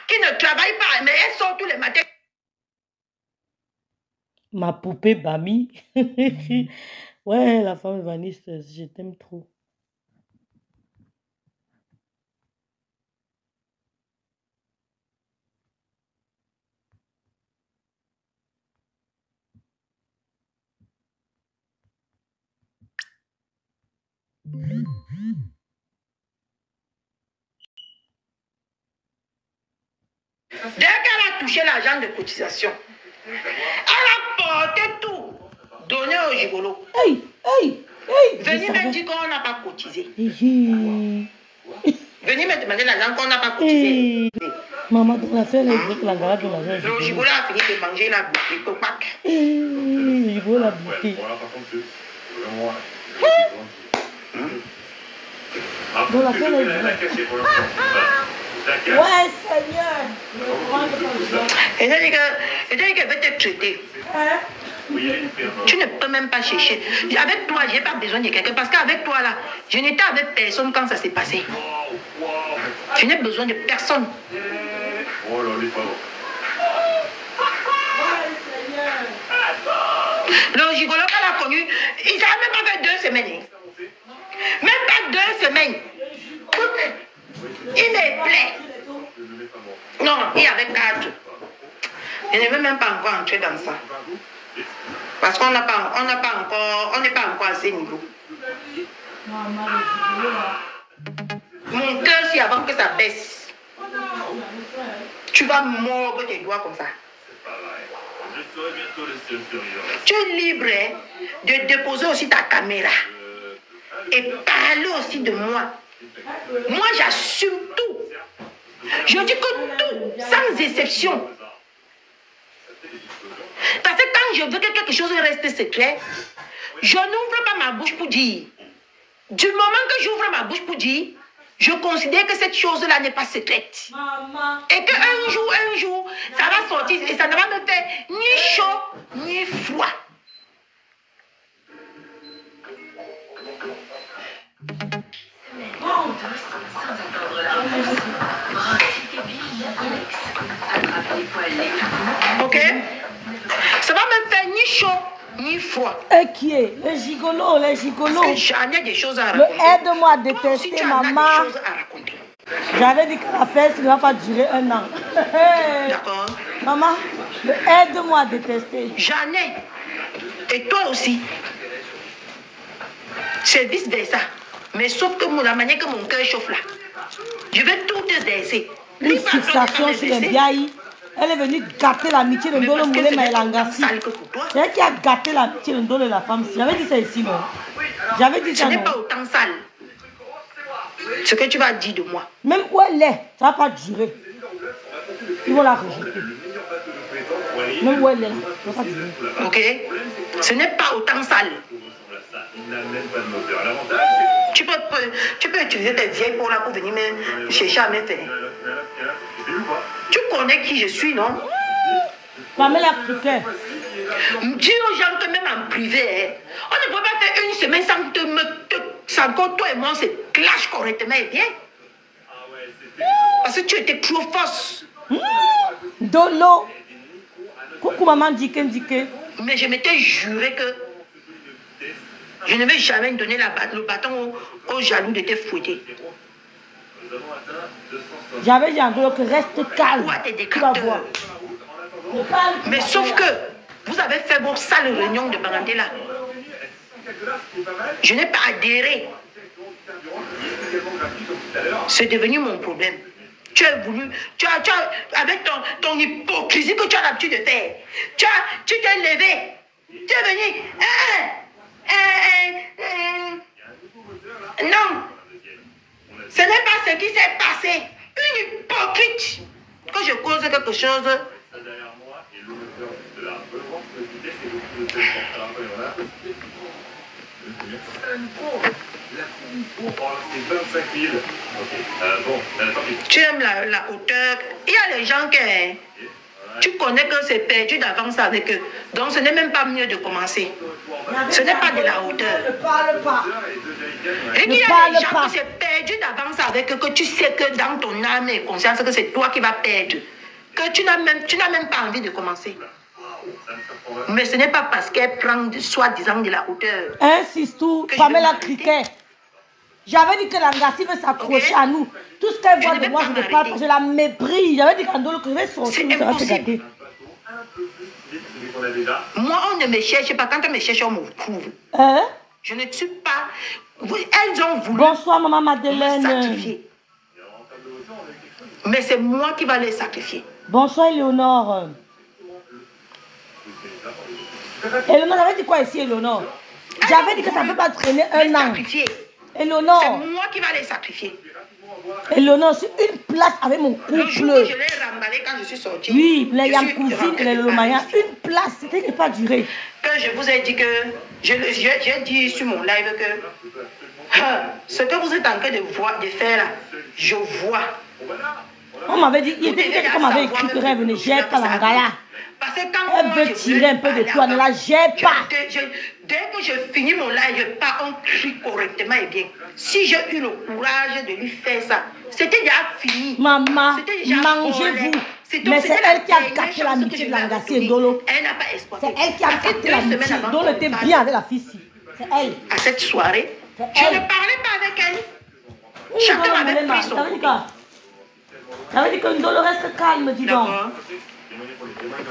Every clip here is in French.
Qui ne travaille pas, mais elle sort tous les matins. Ma poupée Bami. Ouais, la femme vaniste, je t'aime trop. Dès qu'elle a touché l'argent de cotisation, elle a porté tout, donné au gigolo. Hey. Venez me dire qu'on n'a pas cotisé. Venez me demander l'argent qu'on n'a pas cotisé. Maman, dans l'affaire, elle veut que la garde de l'argent. Le gigolo a fini de manger la bouteille. Le gigolo l'a bouteille. Dans l'affaire, elle veut. Ouais, Seigneur. Et elle dit qu'elle veut te traiter. Tu ne peux même pas chercher. Avec toi, je n'ai pas besoin de quelqu'un. Parce qu'avec toi, là, je n'étais avec personne quand ça s'est passé. Je n'ai besoin de personne. Le gigolo qu'elle a connu, il n'a même pas fait 2 semaines. Même pas 2 semaines. Il me plaît. Non, il y avait 4. Je ne veux même pas encore entrer dans ça. Parce qu'on n'est pas encore à ce niveau. Mon cœur, si avant que ça baisse, tu vas mordre tes doigts comme ça. Tu es libre de déposer aussi ta caméra et parler aussi de moi. Moi, j'assume tout. Je dis que tout, sans exception. Parce que quand je veux que quelque chose reste secret, je n'ouvre pas ma bouche pour dire. Du moment que j'ouvre ma bouche pour dire, je considère que cette chose-là n'est pas secrète. Maman. Et qu'un jour, ça va sortir et ça ne va me faire ni chaud, ni froid. Ok? Ça va me faire ni chaud, ni froid. Et qui est? Les gigolos. J'en ai des choses à raconter. Aide-moi à détester, maman. J'avais dit que la fête ne va pas durer 1 an. D'accord. Maman, aide-moi à détester. J'en ai. Et toi aussi. C'est vice versa. Mais sauf que la manière que mon cœur chauffe là, je vais tout te laisser. Une fixation sur les biailles. Elle est venue gâter l'amitié de Ndolo Moulé Maëlangassi. C'est elle qui a gâté l'amitié de Ndolo et la femme. J'avais dit ça ici, non? J'avais dit ça, non? Ce n'est pas autant sale. Ce que tu vas dire de moi. Même où elle est, ça ne va pas durer. Ils vont la rejeter. Même où elle est, ça ne va pas durer. Ok? Ce n'est pas autant sale. Tu peux utiliser tes vieilles pour là pour venir me chercher à me faire. Tu connais qui je suis, non? Pamela Criquet. Dis aux gens que même en privé, on ne peut pas faire 1 semaine sans que toi et moi on se clash correctement et bien. Parce que tu étais trop fausse. Dolo. Coucou maman Dike. Mais je m'étais juré que je ne vais jamais donner le bâton aux jaloux de te fouetter. J'avais dit à Dolo que reste calme. Tu vas voir. Mais sauf que vous avez fait vos sales réunions de parenté là. Je n'ai pas adhéré. C'est devenu mon problème. Tu as voulu, avec ton hypocrisie que tu as l'habitude de faire, tu t'es levé, tu es venu. Non, ce n'est pas ce qui s'est passé. Une hypocrite. Que je cause quelque chose. Tu aimes la hauteur. Il y a les gens qui... Tu connais que c'est perdu d'avance avec eux. Donc ce n'est même pas mieux de commencer. Ce n'est pas de la hauteur. Ne parle pas. Et qu'il y a des gens qui s'est perdu d'avance avec eux, que tu sais que dans ton âme et conscience que c'est toi qui vas perdre. Que tu n'as même pas envie de commencer. Mais ce n'est pas parce qu'elle prend soi-disant de la hauteur. Insiste tout, Pamela Criquet. J'avais dit que la Ngassi veut s'accrocher à nous. Tout ce qu'elle voit de moi, je ne parle pas. Je la méprise. J'avais dit qu'Andolo que je vais sortir. C'est impossible. Moi, on ne me cherche pas. Quand on me cherche, on me trouve. Je ne suis pas... Elles ont voulu... Bonsoir, maman Madeleine. Sacrifier. Mais c'est moi qui vais les sacrifier. Bonsoir, Éléonore. Éléonore, j'avais dit quoi ici, Éléonore? J'avais dit que ça ne peut pas traîner un an. Éléonore. C'est moi qui vais les sacrifier. Éléonore, c'est une place avec mon couple. Le jour où je l'ai remballé quand je suis sortie. Oui, les Yankouzines et les Lomaya. Une place, c'était qui n'a pas duré. Que je vous ai dit que... J'ai dit sur mon live que... ce que vous êtes en train de faire là, je vois. On m'avait dit, il était dit qu'on m'avait écrit que elle venait, j'ai pas la gala. Parce que quand elle veut tirer un peu de toi, ne la gère pas. Dès que je finis mon live, je pars, on crie correctement et bien. Si j'ai eu le courage de lui faire ça, c'était déjà fini. Maman, mangez-vous. Mais c'est elle qui a gâté l'amitié de la Ngassi Ndolo. Elle n'a pas exploité. C'est elle qui a gâté l'amitié. Ndolo était bien avec la fille ici. C'est elle. À cette soirée, je ne parlais pas avec elle. Chacun avait pris son côté. Ça veut dire que Ndolo reste calme, dis donc.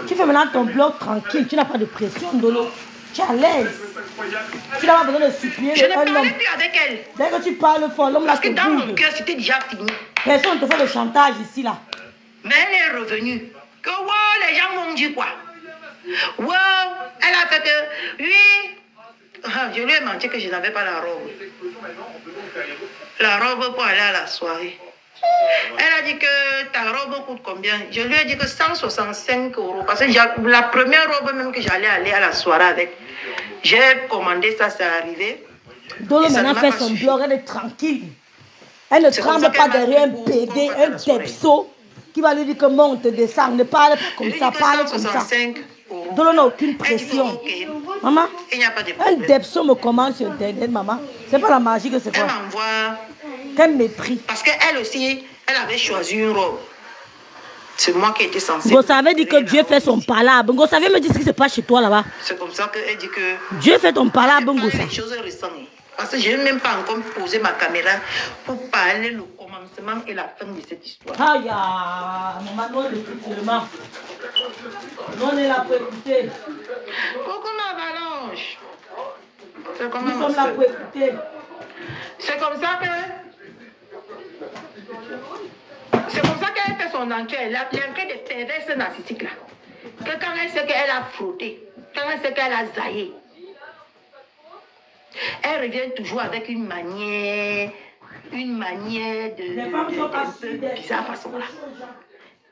Tu fais maintenant ton blog tranquille, tu n'as pas de pression, Ndolo. Tu es à l'aise. Tu n'as pas besoin de supplier je ne un homme. parlais plus avec elle. Dès que tu parles fort, l'homme là te bouge. Parce que dans mon cœur, c'était déjà fini. Personne ne te fait le chantage ici, là. Mais elle est revenue. Que wow, les gens m'ont dit quoi? Wow, elle a fait que... Oui. Je lui ai menti que je n'avais pas la robe. La robe pour aller à la soirée. Elle a dit que ta robe coûte combien? Je lui ai dit que 165 €. Parce que la première robe même que j'allais aller à la soirée avec, j'ai commandé ça, c'est arrivé. Dolo maintenant fait son blog, elle est tranquille. Elle ne tremble pas derrière un PD, un depso qui va lui dire que monte, descend. Ne parle pas comme ça, parle comme ça. Dolo n'a aucune pression. Maman, un depso me commande sur Internet, maman. C'est pas la magie que c'est quoi? Elle m'envoie... Quel mépris. Parce qu'elle aussi, elle avait choisi une robe. C'est moi qui étais censée. Vous savez dire que Dieu fait son palabre. Vous savez me dire ce qui se passe chez toi là-bas. C'est comme ça qu'elle dit que... Dieu fait ton palabre, Ngosa. Les choses récentes. Parce que je n'ai même pas encore posé ma caméra pour parler le commencement et la fin de cette histoire. Aïe, maman, non, l'écoutement. Non, on est là pour écouter. Pourquoi ma avalanche? Nous sommes là pour écouter. C'est comme ça que... C'est comme ça qu'elle fait son enquête. L'enquête des perverses narcissiques là. Que quand elle sait qu'elle a frotté, quand elle sait qu'elle a zaillé, elle revient toujours avec une manière de... Les femmes sont pas bizarre façon là.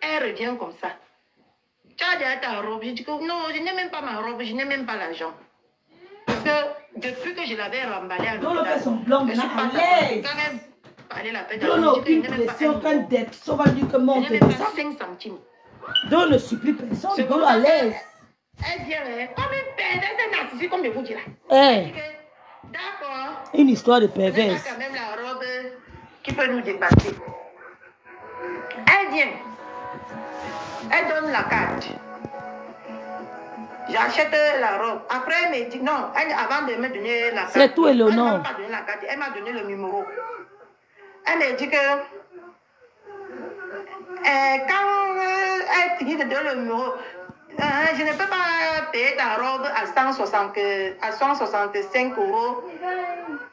Elle revient comme ça. Tu as déjà ta robe? Je dis que non, je n'ai même pas ma robe, je n'ai même pas l'argent. Parce que depuis que je l'avais remballé à l'hôpital, fait son blanc maintenant à l'aise. Donne n'a aucune pression qu'un depso va dire que monte de ça. 5 centimes. Donne ne supplie personne, donne à l'aise. Elle vient, comme une perverse narcissique, comme je vous dirais. D'accord. Une histoire de perverse. Elle a quand même la robe qui peut nous dépasser. Elle vient. Elle donne la carte. J'achète la robe. Après, elle me dit non. Avant de me donner la carte. C'est tout, Éléonore. Elle m'a pas donné la carte. Elle m'a donné le numéro. Elle me dit que quand elle finit de donner le numéro, je ne peux pas payer ta robe à 165 €.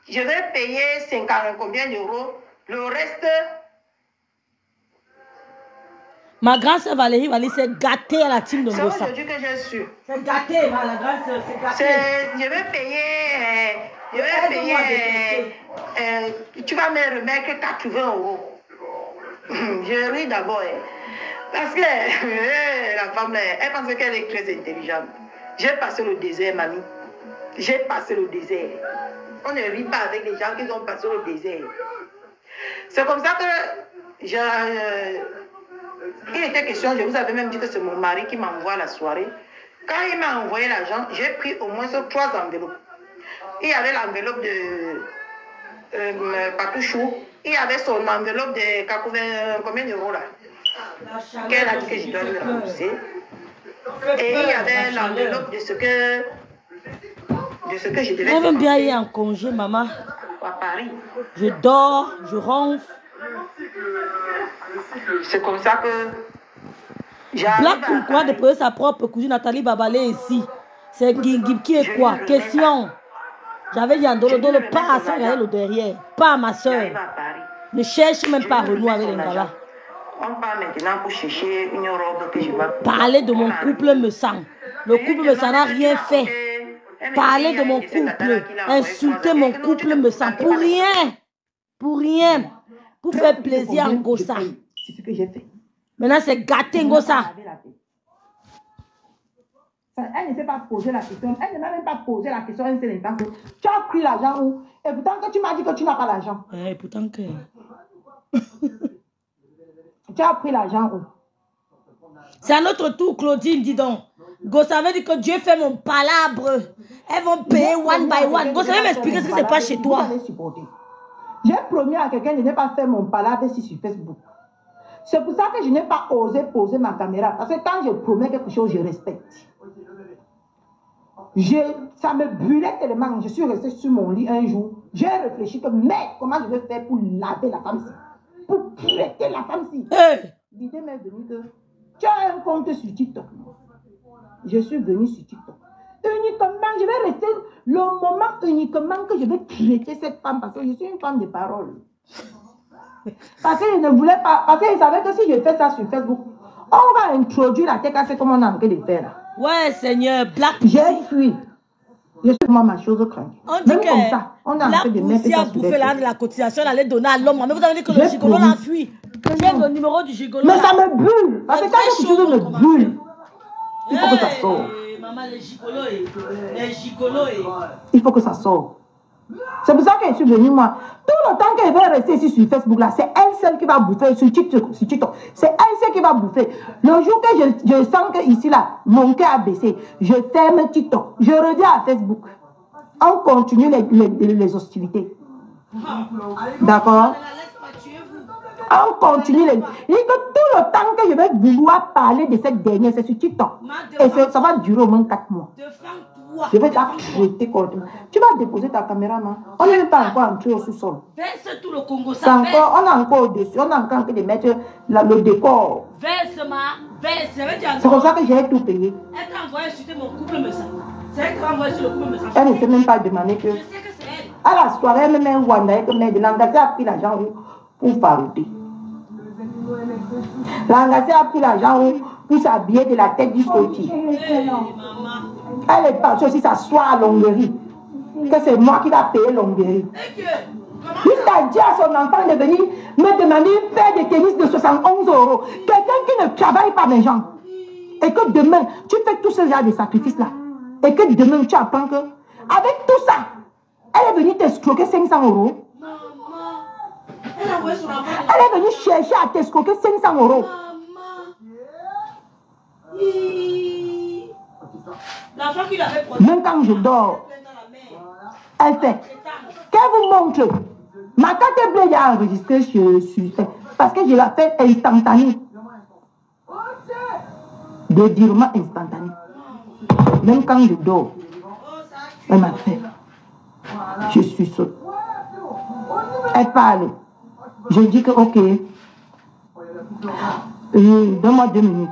Je vais payer 50 combien d'euros. Le reste... Ma grande soeur Valérie s'est gâtée à la team de Ngosa. C'est aujourd'hui que j'ai su. C'est gâté, la grande soeur, c'est gâté. Je vais payer... tu vas me remettre 80 €. Je ris d'abord. Parce que la femme, elle pense qu'elle est très intelligente. J'ai passé le désert, mamie. J'ai passé le désert. On ne rit pas avec les gens qui ont passé le désert. C'est comme ça que il était question, je vous avais même dit que c'est mon mari qui m'envoie la soirée. Quand il m'a envoyé l'argent, j'ai pris au moins 3 enveloppes. Il y avait l'enveloppe Patouchou, il y avait son enveloppe de 80, combien d'euros là? Qu'elle a dit que je dois lui rembourser. Et il y avait l'enveloppe de ce que je devais faire. Elle aime bien aller en congé, maman. À Paris. Je dors, je ronfle. C'est comme ça que Black pourquoi de poser sa propre cousine Nathalie Babalé ici? C'est qui est quoi? Question. J'avais dit à Dolo, pas à ça, le derrière. Pas à ma soeur. Ne cherche même pas à renouer avec les gars. On part maintenant pour chercher une robe que je vais... Parler de mon couple me sent. Le couple me sent n'a rien fait. Parler de mon couple, insulter mon couple me sent. Pour rien. Pour rien. Pour faire plaisir à Ngossa. C'est ce que j'ai fait. Maintenant, c'est gâter Ngossa. Elle ne s'est pas posé la question. Elle ne m'a même pas posé la question un seul instant. Tu as pris l'argent où? Et pourtant que tu m'as dit que tu n'as pas l'argent. Et pourtant que... Tu as pris l'argent où? C'est à notre tour, Claudine, dis donc. Ngossa veut dire que Dieu fait mon palabre. Elles vont payer one by one. Ngossa veut m'expliquer ce qui se passe chez toi. J'ai promis à quelqu'un de ne pas faire mon palabre ici sur Facebook. C'est pour ça que je n'ai pas osé poser ma caméra. Parce que quand je promets quelque chose, je respecte. Ça me brûlait tellement. Je suis restée sur mon lit un jour. J'ai réfléchi que, mais comment je vais faire pour laver la femme-ci? Pour traiter la femme-ci? L'idée m'est venue que tu as un compte sur TikTok. Je suis venue sur TikTok. Uniquement, je vais rester le moment uniquement que je vais traiter cette femme parce que je suis une femme de parole. Parce que je ne voulais pas, parce que je savais que si je fais ça sur Facebook, on va introduire la TKC comme on a envie de faire là. Ouais, Seigneur, Black. J'ai fui. Je suis moi ma chose crainte. On dit même que comme ça, on a envie de mettre ça sur bouffé de la cotisation, elle allait donner à l'homme. Mais vous avez dit que le gigolo l'a fui. J'ai le numéro du gigolo. Mais ça me brûle. Parce que quand quelque chose me brûle, il faut que ça sorte. Maman, les gigolos. Il faut que ça sorte. C'est pour ça que je suis venue, moi. Tout le temps qu'elle va rester ici sur Facebook, là, c'est elle seule qui va bouffer sur TikTok. C'est elle seule qui va bouffer. Le jour que je sens que ici, là, mon cœur a baissé, je ferme TikTok. Je reviens à Facebook. On continue les hostilités. D'accord? On continue les... Il dit que tout le temps que je vais vouloir parler de cette dernière, c'est sur TikTok. Et ça va durer au moins 4 mois. Je vais t'apprêter correctement. Tu vas déposer ta caméra, man. On n'est pas encore entré au sous-sol. Verse tout le Congo, ça. On est encore au-dessus. On a encore de mettre le décor. C'est comme ça que j'ai tout payé. Elle t'a envoyé sur mon couple message. C'est elle qui a envoyé sur le couple message. Elle ne s'est même pas demandé que... Je sais que c'est elle. À la soirée, elle me met un Wanda et que l'engagé a pris l'argent pour farouter. L'engagé a pris l'argent pour s'habiller de la tête jusqu'au pied. Elle est partie aussi s'asseoir à Longuerie. Que c'est moi qui va payer Longuerie. Jusqu'à dire à son enfant de venir me demander une paire de tennis de 71 €. Quelqu'un qui ne travaille pas, mes gens. Et que demain, tu fais tout ce genre de sacrifices-là. Et que demain, tu apprends que, avec tout ça, elle est venue t'escroquer 500 €. Elle est venue chercher à t'escroquer 500 €. Même quand je dors, elle fait. Qu'elle vous montre. Ma carte bleue est enregistrée sur parce que je la fais instantanée. De virement instantané. Même quand je dors, elle m'a fait. Je suis saute. Elle parle. Je dis que ok. Donne-moi 2 minutes.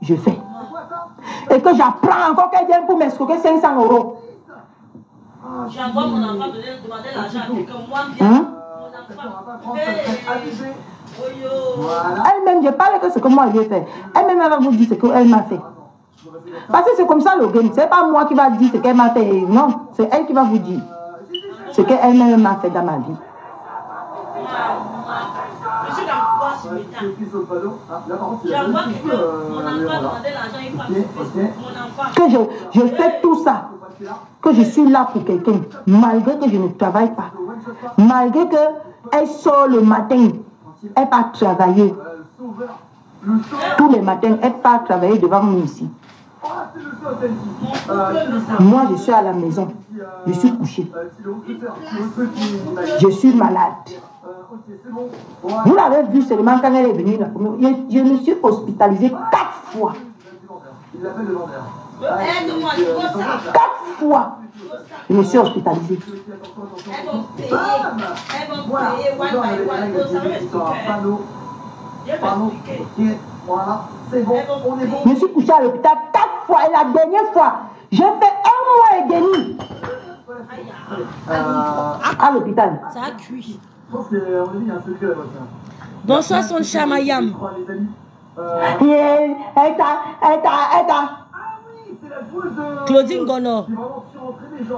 Je fais. Et que j'apprends encore qu'elle vient pour m'escroquer 500 €. J'envoie mon enfant demander l'argent à quelqu'un. Moi, mon enfant. Elle-même, je parle que ce que moi je vais faire. Elle-même, elle va vous dire ce qu'elle m'a fait. Parce que c'est comme ça le game. C'est pas moi qui va dire ce qu'elle m'a fait. Non, c'est elle qui va vous dire ce qu'elle-même m'a fait dans ma vie. Je suis dans quoi sur mes temps? J'envoie que mon enfant demandait l'argent, il va que je fais tout ça, que je suis là pour quelqu'un, malgré que je ne travaille pas, malgré qu'elle sort le matin, elle part travailler. Tous les matins, elle part travailler devant nous ici. Moi, je suis à la maison. Je suis couché. Je suis malade. Vous l'avez vu seulement quand elle est venue la première fois. Je me suis hospitalisée 4 fois. 4 fois. Je me suis hospitalisée. Voilà, c'est bon, on est bon. Je me suis couché à l'hôpital 4 fois et la dernière fois, j'ai fait 1 mois et demi à l'hôpital. Ça a cuit. Je pense qu'on a mis un secret là-bas. Bonsoir, son chat Mayam. Claudine Gono.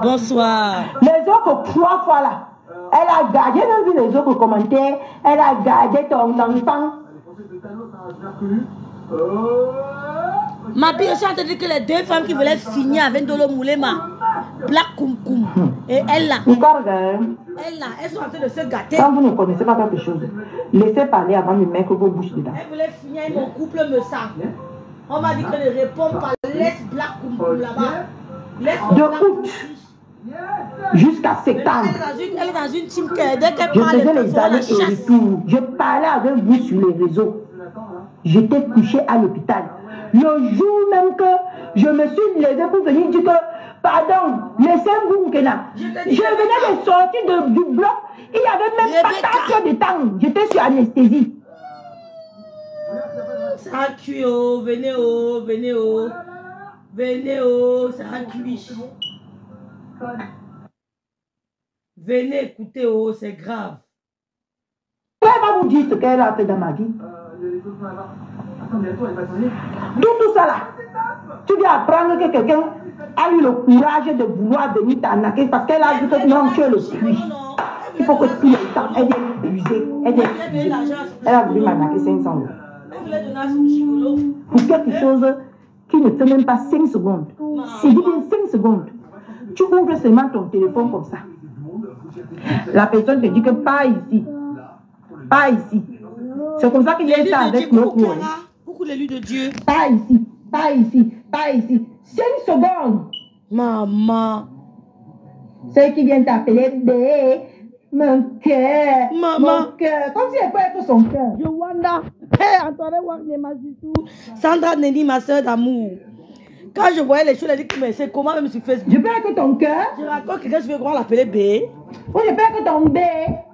Bonsoir. Les autres 3 fois là, elle a gardé, j'ai même vu les autres commentaires, elle a gardé ton enfant. Ma pire, je suis en train de dire que les 2 femmes qui voulaient finir avec Dolo Moulema, Black Koum Koum, et elle là, elles sont en train de se gâter. Quand vous ne connaissez pas quelque chose, laissez parler avant de mettre vos bouches dedans. Elles voulaient finir et mon couple me sent. On m'a dit que ne réponds pas, laisse Black Koum Koum là-bas. Laisse De Black août jusqu'à septembre. Elle est dans une team que dès qu'elle Je parle, faisais elle les fait la allées et chasse. retours. Je parlais avec vous sur les réseaux. J'étais couché à l'hôpital. Le jour même que je me suis levée pour venir dire que, pardon, laissez-vous Nkena. Je venais de sortir du bloc. Il n'y avait même pas tant de temps. J'étais sur anesthésie. Ça a cuit, oh, venez, oh, venez, oh. Venez, oh, ça a cuit. Venez, écoutez, oh, c'est grave. Elle va vous dire ce qu'elle a fait dans ma vie. Tout ça là, tu viens apprendre que quelqu'un a eu le courage de vouloir venir t'arnaquer parce qu'elle a vu que non, tu es le fruit. Il faut que tout le temps, elle est épuisée. Elle a voulu m'arnaquer 500 €. Pour quelque chose qui ne fait même pas 5 secondes. C'est dit bien 5 secondes. Tu ouvres seulement ton téléphone comme ça. La personne te dit que pas ici. Pas ici. C'est comme ça qu'il y a ça avec nos cours. Beaucoup l'élu de Dieu. Pas ici, pas ici, pas ici. 5 secondes. Maman. Ceux qui viennent t'appeler bébé, mon cœur, Maman. mon cœur. Comme si elle peut être son cœur. Yowanda. Hey, Antoine Wagner Mazitou. Sandra Nelly, ma soeur d'amour. Quand je voyais les choses, elle dit que mais c'est comment même sur Facebook. Je peux être ton cœur. Je raconte quelqu'un, je vais croire l'appeler B. Ou je peux être ton B.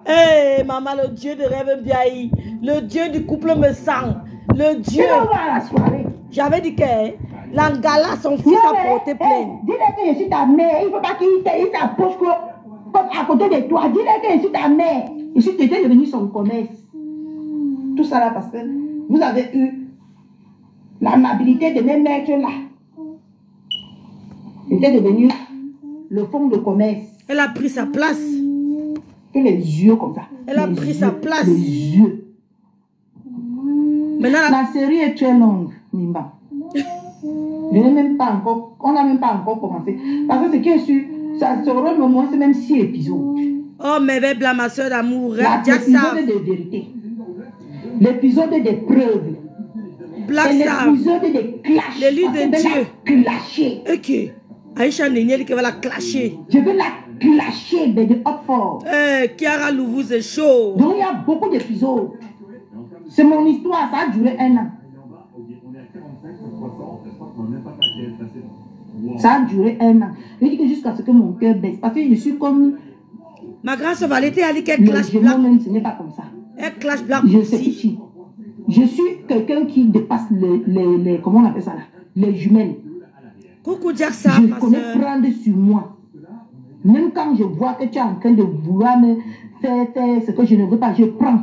Hey, maman, le Dieu de rêve Biaï. Le Dieu du couple me sent. Le Dieu. Tu vas voir la soirée. J'avais dit que l'Angala, son fils a porté plainte. Dis-le que je suis ta mère. Il ne faut pas qu'il s'approche comme à côté de toi. Dis-le que je suis ta mère. Je suis devenu son commerce. Tout ça là parce que vous avez eu l'amabilité de me mettre là. J'étais devenu le fond de commerce. Elle a pris sa place. Et les yeux comme ça. Elle a pris sa place. Les yeux. Maintenant, la série est très longue, Nimba. Je n'ai même pas encore, on n'a même pas encore commencé. Parce que ce qui est sûr, ça sera au moins même 6 épisodes. Oh, mais bébé, ma soeur d'amour, l'épisode de vérité. L'épisode des preuves. Black l'épisode des clashs. Les lits de Dieu. Clasher. Ok. Aïcha Néniel qui va la clasher. Je vais la clasher de Hotford. Kiara Louvou, c'est chaud. Donc il y a beaucoup d'épisodes. C'est mon histoire, ça a duré 1 an. Ça a duré 1 an. Je dis que jusqu'à ce que mon cœur baisse. Parce que je suis comme... Ma grande soeur Valérie a dit qu'elle clash Black. Moi-même, ce n'est pas comme ça. Elle clash Black. Je sais qui. Je suis quelqu'un qui dépasse les comment on appelle ça là? Les jumelles. Coucou Jackson, je connais prendre sur moi. Même quand je vois que tu es en train de vouloir me faire ce que je ne veux pas, je prends.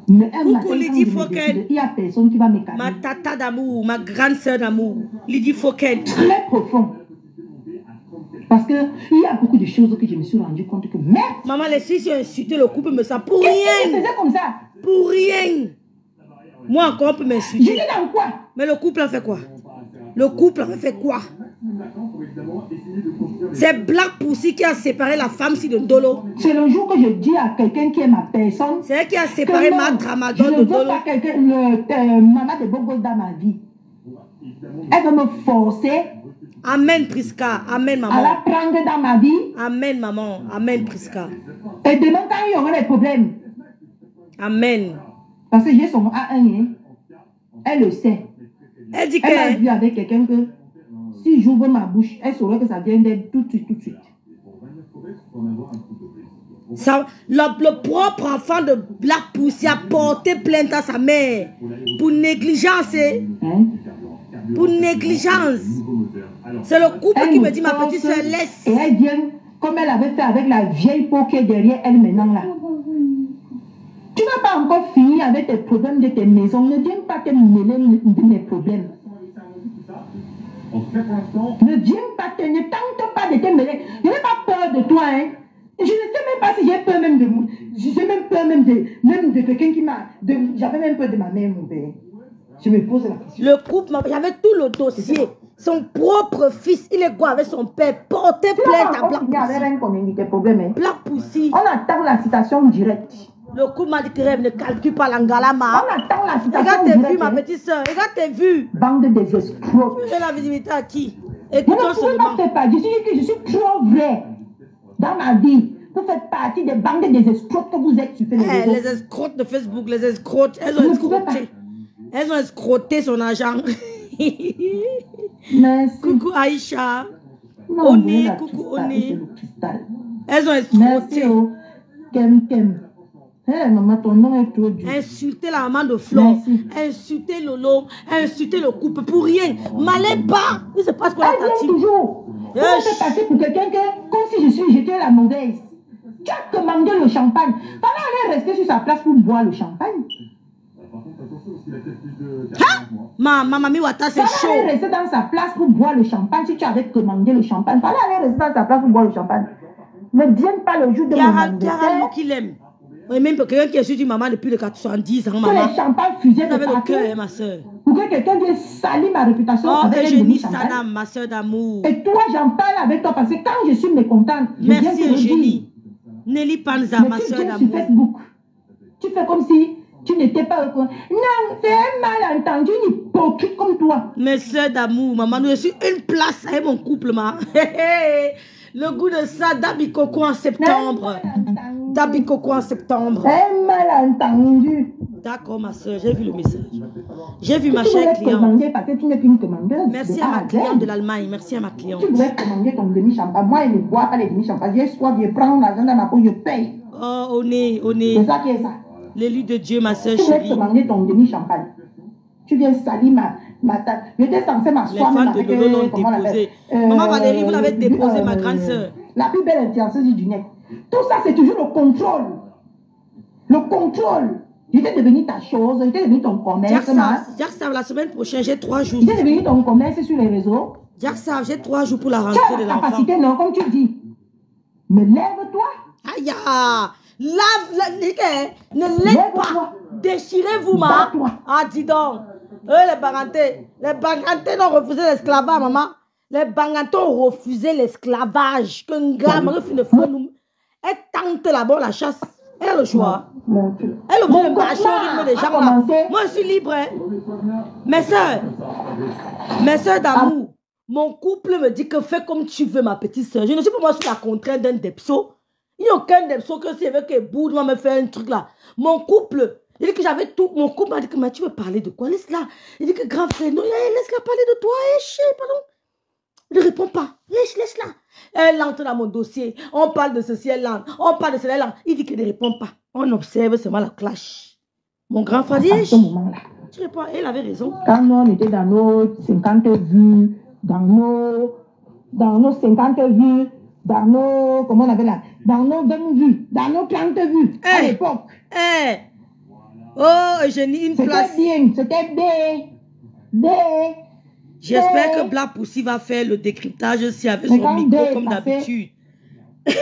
Mais coucou Lydie Foken. Il n'y a personne qui va me calmer. Ma tata d'amour, ma grande soeur d'amour, Lydie Foken. Très profond. Parce qu'il y a beaucoup de choses que je me suis rendu compte que merde. Maman, les filles ont insulté le couple, me sent pour rien. Je faisais comme ça. Pour rien. Moi encore, on peut m'insulter. Je dis dans quoi? Mais le couple a fait quoi? Le couple a fait quoi? C'est Black Pussy qui a séparé la femme si de Dolo. C'est le jour que je dis à quelqu'un qui est ma personne. C'est elle qui a séparé ma Tramadol de Dolo. Je ne veux pas quelqu'un, maman de Bogo dans ma vie. Elle veut me forcer. Amen, Prisca. Amen, maman. À la prendre dans ma vie. Amen, maman. Amen, Prisca. Et demain, quand il y aura des problèmes. Amen. Parce que j'ai son A1. Hein. Elle le sait. Elle dit Elle a que... vu avec quelqu'un que si j'ouvre ma bouche, elle saurait que ça vient d'elle tout de suite, tout de suite. Ça, le propre enfant de Black Pussy a porté plainte à sa mère pour négligence. Hein? Pour négligence. C'est le couple Elle qui me me dit, ma force petite soeur, laisse. Et elle vient, comme elle avait fait avec la vieille peau qui est derrière elle maintenant là. Tu n'as pas encore fini avec tes problèmes de tes maisons. Ne viens pas te mêler de mes problèmes. Ne viens pas te, ne tente pas de te mêler. Je n'ai pas peur de toi, hein. Je ne sais même pas si j'ai peur même de moi. J'ai même peur même de quelqu'un qui m'a... J'avais même peur de ma mère, mon père. Je me pose la question. Le couple, j'avais tout le dossier. Son propre fils, il est quoi avec son père, portait plainte à Black Pussy. Black Pussy. On attend la citation directe. Le couple m'a dit que rêve ne calcule pas l'angalama. On attend la citation Regarde directe. tes vues, ma petite soeur. Regarde tes vues. Bande des escrocs. Tu fais la visibilité à qui? Vous Écoutons ne pouvez seulement. pas faire partie. Je suis trop vrai dans ma vie. Vous faites partie des bandes des escrocs que vous êtes sur les réseaux. Les escrocs de Facebook, les escrocs, elles ont escroqué. Elles ont escroqué son argent. Merci. Coucou Aïcha. Non, Oni, la coucou cristal, Oni. c'est le cristal. Elles ont Merci, escroqué. oh. Kem. Hé, maman, ton nom est trop dur. Insulter la maman de Flore. Merci. Insulter Lolo. Insulter le couple pour rien. M'allez pas. Il se passe pour la Elle vient tati. toujours. Vous me faites passer pour quelqu'un comme si j'étais la mauvaise. Tu as commandé le champagne. Fallait aller rester sur sa place pour boire le champagne. Ma mamie Wata, c'est Fallait aller chaud. rester dans sa place pour boire le champagne si tu avais commandé le champagne. Fallait aller rester dans sa place pour boire le champagne. Ne viens pas le jour de mon Chiara, anniversaire. qui l'aime. Oui, même quelqu'un qui est sur maman depuis les 70 ans, Que maman. les champagnes fusaient Vous de avez le partout. cœur, hein, ma soeur. Pour que quelqu'un vienne salir ma réputation Oh, avec un Eugénie demi-champagne. Sanam, ma soeur d'amour. Et toi, j'en parle avec toi parce que quand je suis mécontente, je viens Merci te le dire. Eugénie. Nelly Panza, Mais ma tu soeur viens sur d'amour. Facebook. Tu fais comme si tu n'étais pas au courant. Non, c'est un malentendu, une hypocrite comme toi. Mes soeurs d'amour, maman, nous je suis une place avec mon couple, ma. Le goût de ça, Dabikoko en septembre. Dabikoko en septembre. Un malentendu. D'accord, ma soeur, j'ai vu le message. J'ai vu ma Tu chère voulais cliente. commander parce que tu n'es qu'une commandeuse. Merci de à A ma à Z. cliente de l'Allemagne. Merci à ma cliente. Tu voulais commander ton demi-champagne. Moi, je ne bois pas les demi-champagnes. J'ai soif, je prends l'argent dans ma poche, je paye. Oh, on est. C'est ça qui est ça. L'élu de Dieu, ma soeur Tu voulais chérie. commander ton demi-champagne. Tu viens salir ma table. J'étais censée Les m'asseoir fans même de avec Lolo l'ont comment on l'appelle, déposé. Maman Valérie, vous l'avez déposé, ma grande soeur. la plus belle influenceuse du net. Tout ça, c'est toujours le contrôle. Le contrôle. J'étais devenu ta chose, j'étais devenu ton commerce. Jack Sav, la semaine prochaine, j'ai 3 jours. J'étais devenu ton commerce sur les réseaux. Jack Sav, j'ai 3 jours pour la Tu rentrée as de la l'enfant. capacité, non, comme tu dis. Mais lève-toi. Aïe, ne laisse pas. Lève-toi. Déchirez-vous, ma. Bats-toi. Ah, dis donc. Les Bangantés n'ont refusé l'esclavage, maman. Les Bangantés ont refusé l'esclavage. Que Nga, elle tente là-bas la chasse. Elle a le choix. Mon Dieu. Elle oblige de Mon marcher au rythme des cauchemar gens a là. commencé. Moi, je suis libre. Hein. Mes soeurs d'amour, mon couple me dit que fais comme tu veux, ma petite soeur. Je ne suis pas moi sous la contrainte d'un depso. Il n'y a aucun depso que si elle veut que Boud va me faire un truc là. Mon couple, il dit que j'avais tout. Mon couple m'a dit que mais tu veux parler de quoi? Laisse-la. Il dit que grand frère, non, laisse-la parler de toi. Pardon. Il ne répond pas. Laisse-la. Elle entre dans mon dossier. On parle de ceci, elle entre. On parle de cela, elle entre. Il dit qu'il ne répond pas. On observe seulement la clash. Mon grand frère dit, À ce moment-là. tu réponds, elle avait raison. Quand nous, on était dans nos 50 vues, dans nos 50 vues, dans nos, comment on appelle là, dans nos 20 vues, dans nos 30 vues, à l'époque. Oh, Eugénie, une place. C'était bien. J'espère que Black Pussy va faire le décryptage aussi avec son micro comme d'habitude.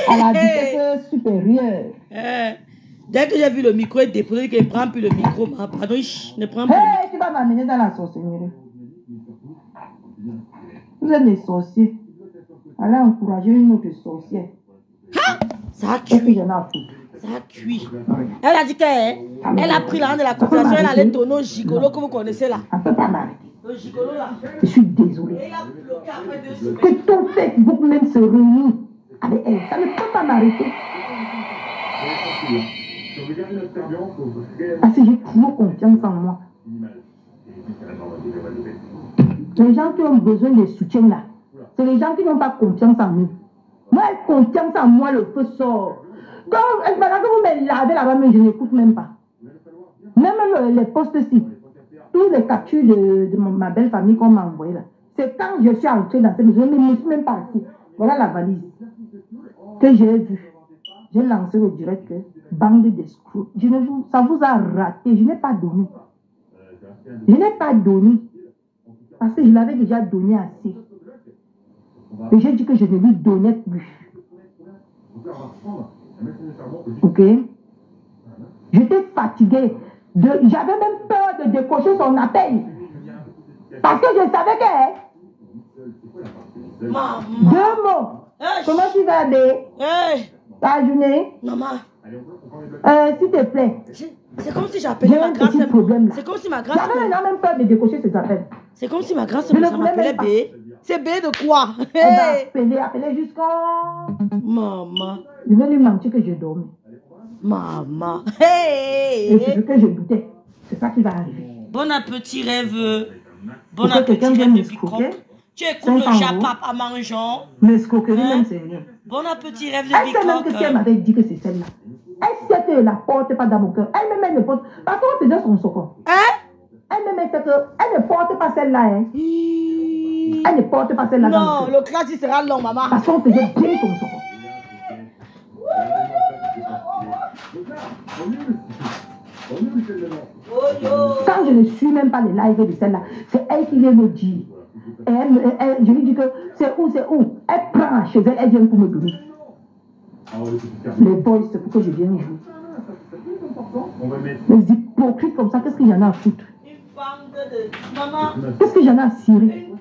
À la vitesse supérieure. Dès que j'ai vu le micro être déposé, qu'il ne prend plus le micro, pardon, ne prend plus le micro. Tu vas m'amener dans la sorcellerie. Vous êtes des sorciers. Allez encourager une autre sorcière. Ça a Qu'est-ce que cuit. j'en ai à foutre? Ça a cuit. Elle a dit qu'elle a pris l'argent de la conversation, elle allait tourner au gigolo que vous connaissez là. On ne peut pas m'arrêter. Je suis désolée. Que tout Facebook même se réunit avec elle. Ça ne peut pas m'arrêter. Parce que j'ai trop confiance en moi. Les gens qui ont besoin de soutien là, c'est les gens qui n'ont pas confiance en nous. Moi, confiance en moi, le feu sort. Quand vous me lavez là-bas, mais je n'écoute même pas. Même les posts-ci, tous les captures de ma belle famille qu'on m'a envoyé là, c'est quand je suis entrée dans cette maison, je ne me suis même pas assise. Voilà la valise que j'ai vue. J'ai lancé le direct, bande d'escrocs. Ça vous a raté, je n'ai pas donné. Je n'ai pas donné. Parce que je l'avais déjà donné assez. Et j'ai dit que je ne lui donnais plus. Ok? J'étais fatiguée. J'avais même peur de décocher son appel. Parce que je savais que... Maman. 2 mots. Comment tu vas aller? Ta journée? Maman. S'il te plaît. C'est comme si j'appelais ma grâce. C'est comme si ma grâce. J'avais même peur de décocher ses appels. C'est comme si ma grâce m'appelait B. C'est B de quoi? Elle va appeler jusqu'en... Maman. Je vais lui mentir que je dormais. Maman. Et c'est ce que je doutais. C'est ça qui va arriver. Bon appétit, rêve. Bon appétit, rêve de Bicrop. Tu écoutes le Japap à mangeant. Mais escroquerie même, c'est rien. Bon appétit, rêve de Elle sait même Bicrop. que si elle m'avait dit que c'est celle-là. Elle sait qu'elle ne la porte pas dans mon cœur. Elle-même, elle ne porte... Parce qu'on faisait son socon. Elle-même, elle sait qu'elle ne porte pas celle-là. Hein. Elle ne porte pas celle-là. Non, le classe, il sera long, maman. Parce qu'on faisait bien son socon. Quand je ne suis même pas les lives de celle-là, c'est elle qui vient me dire. Et je lui dis que c'est où. Elle prend chez elle, elle vient pour me donner. Les boys, c'est pour que je vienne jouer. Les hypocrites comme ça, qu'est-ce qu'il y en a à foutre? Qu'est-ce que j'en ai à cirer?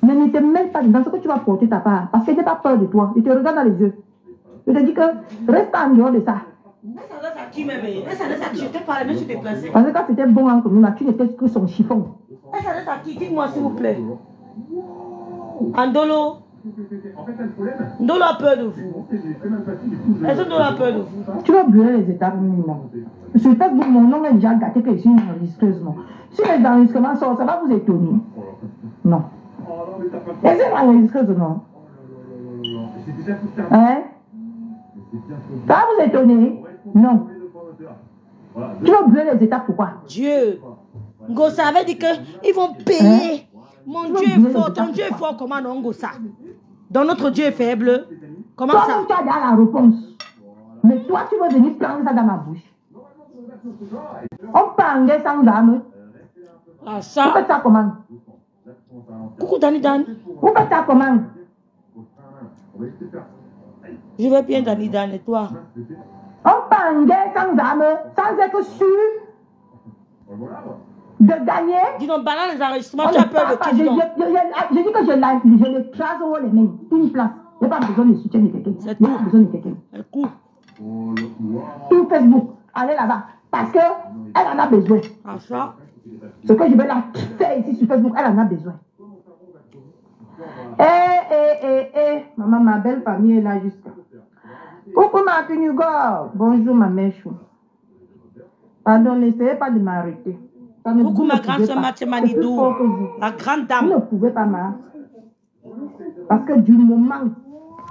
Mais ne te mêle pas dans ce que tu vas porter ta part. Parce qu'elle n'a pas peur de toi. Il te regarde dans les yeux. Je te dis que reste en dehors de ça. Elle s'adresse à qui même? Elle s'adresse à qui? Je t'ai parlé, même si tu t'es placé. Parce que quand c'était bon entre nous, là, tu n'étais que son chiffon. Elle s'adresse à qui? Dites-moi s'il vous plaît. Andolo. Ndolo a peur de vous. Est-ce que Ndolo a peur de vous? Tu vas brûler les étapes minimum. Sur Facebook, mon nom est déjà gâté que je suis une enregistreuse, non. Si les enregistrements sortent, ça va vous étonner. Non. Est-ce que l'enregistreuse, non? Hein? Ça va vous étonner? Non. Tu vas brûler les étapes, pourquoi? Dieu. Ngosa avait dit qu'ils vont payer. Mon Dieu est fort. Ton Dieu est fort. Comment non, Ngosa? Donc notre Dieu est faible. Comment ça? Toi, tu as la réponse. Mais toi, tu veux venir prendre ça dans ma bouche. On parle sans âme. Ah, ça. Vous faites ça comment? Coucou Dani Dan. Vous faites ça comment? Je vais bien Dani Dan et toi? On parle sans âme, sans être sûr de gagner. Dis donc, balance les enregistrements, tu as peur de qui? Je dis que je les trace au les mains, une place. Je n'ai pas besoin de soutien de quelqu'un. Je n'ai pas besoin de quelqu'un. Tout Facebook, allez là-bas. Parce qu'elle en a besoin. Ah, ça? Ce que je vais la faire ici sur Facebook, elle en a besoin. Maman, ma belle famille est là jusqu'à. Coucou ma Kunugo. Bonjour ma mère chou. Pardon, n'essayez pas de m'arrêter. Coucou ma grande soeur Mathieu-Manidou. La grande dame. Vous ne pouvez pas m'arrêter. Parce que du moment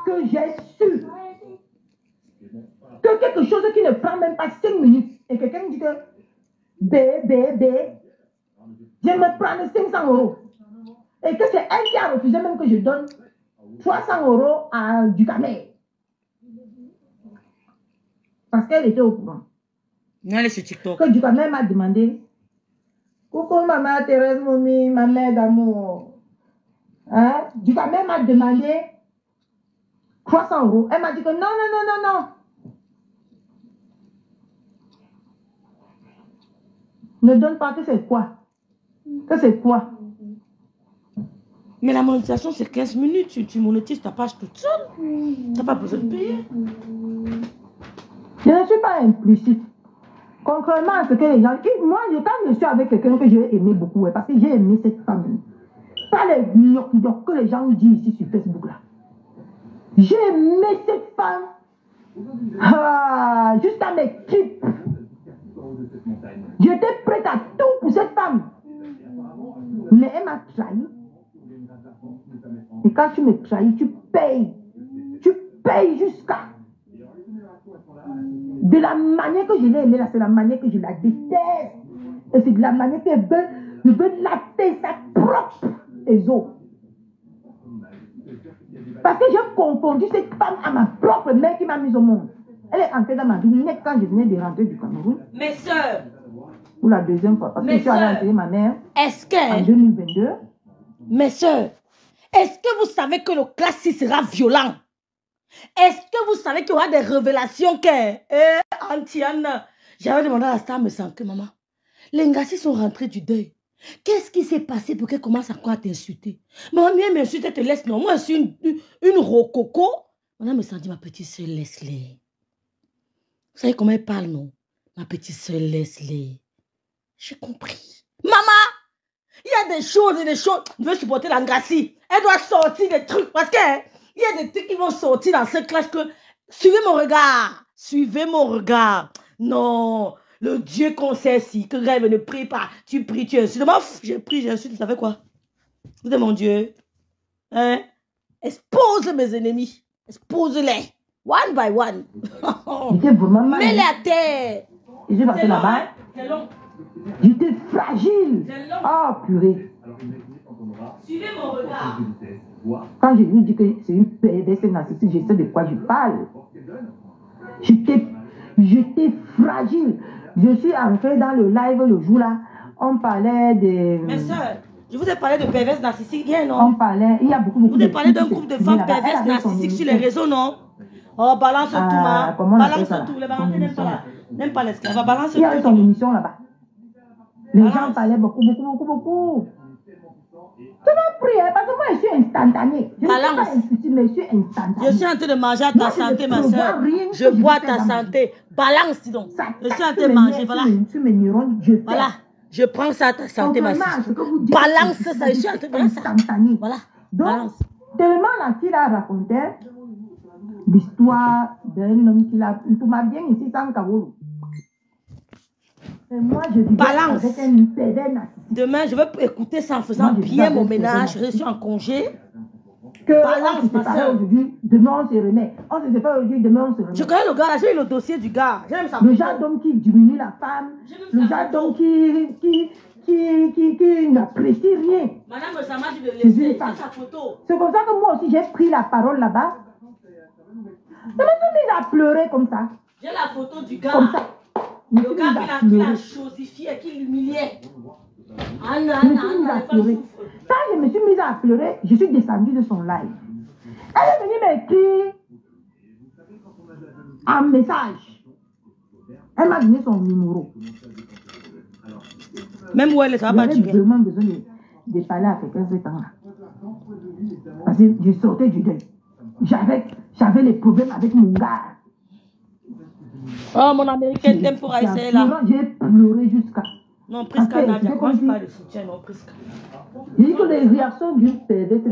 que j'ai su que quelque chose qui ne prend même pas 5 minutes et quelqu'un dit que je me prends 500 €. Et que c'est elle qui a refusé même que je donne 300 € à du camel. Parce qu'elle était au courant. Non, elle est sur TikTok. Que du camel m'a demandé. Coucou maman Thérèse Moumi, ma mère d'amour. Hein? Du camel m'a demandé 300 €. Elle m'a dit que non. Ne donne pas que c'est quoi? Que c'est quoi? Mais la monétisation, c'est 15 minutes. Tu monétises ta page toute seule. Tu n'as pas besoin de payer. Je ne suis pas implicite. Contrairement à ce que les gens... Moi, quand je suis avec quelqu'un que j'ai aimé beaucoup, parce que j'ai aimé cette femme, pas les que les gens disent ici sur Facebook là. J'ai aimé cette femme jusqu'à mes tripes. J'étais prête à tout pour cette femme. Mais elle m'a trahi. Et quand tu me trahis, tu payes. Tu payes jusqu'à... De la manière que je l'ai aimée là, c'est la manière que je la déteste. Et c'est de la manière qu'elle veut latter sa propre os. Parce que j'ai confondu cette femme à ma propre mère qui m'a mise au monde. Elle est entrée dans ma vie net quand je venais de rentrer du Cameroun. Mes soeurs. Pour la deuxième fois. Parce que je suis allée enterrer ma mère en 2022. Mes soeurs, est-ce que vous savez que le classisme sera violent? Est-ce que vous savez qu'il y aura des révélations que... Antiane, j'avais demandé à la star, me sent que maman, les Ngassi sont rentrés du deuil. Qu'est-ce qui s'est passé pour qu'elle commence à quoi t'insulter? Maman, elle m'insulte, elle te laisse. Non, moi, je suis une rococo. Maman me dit, ma petite soeur, laisse-les. Vous savez comment elle parle, non? Ma petite soeur, laisse-les. J'ai compris. Maman, il y a des choses et des choses. Je veux supporter la Ngassi. Elle doit sortir des trucs parce que... Il y a des trucs qui vont sortir dans cette classe que... Suivez mon regard. Suivez mon regard. Non. Le Dieu qu'on sait si. Que rêve ne prie pas. Tu pries, tu insultes. J'ai pris, j'ai insulté. Ça fait quoi? Vous êtes mon Dieu. Hein? Expose mes ennemis. Expose-les. One by one. Mets-les à terre. Et j'ai passé là-bas. C'est long. J'étais fragile. Oh, purée. Suivez mon regard. Quand je lui dis que c'est une perverse narcissique, je sais de quoi je parle. J'étais fragile. Je suis entrée dans le live le jour là. On parlait de... Mais soeur, je vous ai parlé de perverse narcissique hier, non? On parlait... Il y a beaucoup de... Vous avez parlé d'un groupe de femmes perverses narcissiques sur les réseaux, non? Oh, balance tout, ma. Balance tout. Les balances n'aiment pas l'esclave. Balance tout. Il y a son émission là-bas. Les gens parlaient beaucoup. Tu m'as pris, parce que moi je suis instantanée. Je ne suis pas intuitive, mais je suis instantanée. Je suis en train de manger à ta santé, ma soeur. Je bois ta santé. Balance, dis donc. Je suis en train de manger, voilà. Voilà. Je prends ça à ta santé, ma soeur. Balance ça, je suis en train de instantanée. Voilà. Balance. Tellement la fille a raconté l'histoire d'un homme qui l'a... Tout m'a bien ici sans Kawoulou. Moi, je balance. Avec un pervers. Demain, je vais écouter ça en faisant bien mon ménage. Je suis en congé. Balance, ma soeur. Demain, on se remet. On se sépare aujourd'hui, demain, on se remet. Je connais le gars, là, j'ai eu le dossier du gars. Le genre d'homme qui diminue la femme. Le genre d'homme qui n'apprécie rien. Madame Sama dit de laisser sa photo. C'est comme ça que moi aussi, j'ai pris la parole là-bas. Je me suis mise à pleurer comme ça. J'ai la photo du gars. Comme ça. Le gars qui l'a chosifié, qui l'humiliait. Quand je me suis mise à pleurer, je suis descendue de son live. Elle est venue m'écrire un message. Elle m'a donné son numéro. Même où elle est, ça va pas durer. J'avais vraiment besoin de parler à quelqu'un ce temps-là. Parce que je sortais du deuil. J'avais les problèmes avec mon gars. Oh, mon américaine t'aime pour essayer là. J'ai pleuré jusqu'à... Non, Prisca, Nadia, moi je parle de soutien, non, Prisca. J'ai dit que les réactions d'une perverse,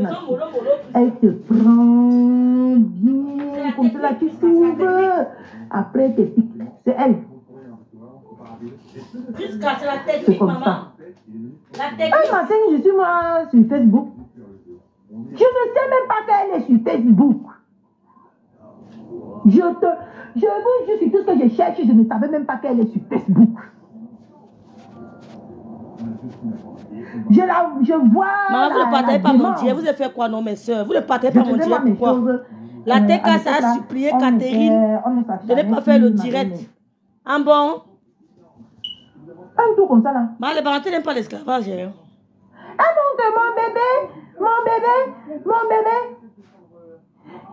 elle te prend bien, comme ça là, tu t'ouvres. Après, t'es pique. C'est elle. Prisca, c'est la technique, maman. La technique. Un matin, je suis moi sur Facebook. Je ne sais même pas qu'elle est sur Facebook. Je vous dis tout ce que je cherche, je ne savais même pas qu'elle est sur Facebook. Je vois. Maman, vous ne partagez pas mon Dieu. Vous avez fait quoi, non, mes soeurs? Vous ne partagez pas mon Dieu. Pourquoi? La TK, ça a supplié Catherine de ne pas faire le direct. En bon? Un tour comme ça, là. Mais les parents n'aiment pas l'esclavage. Hein. Ah donc, mon bébé.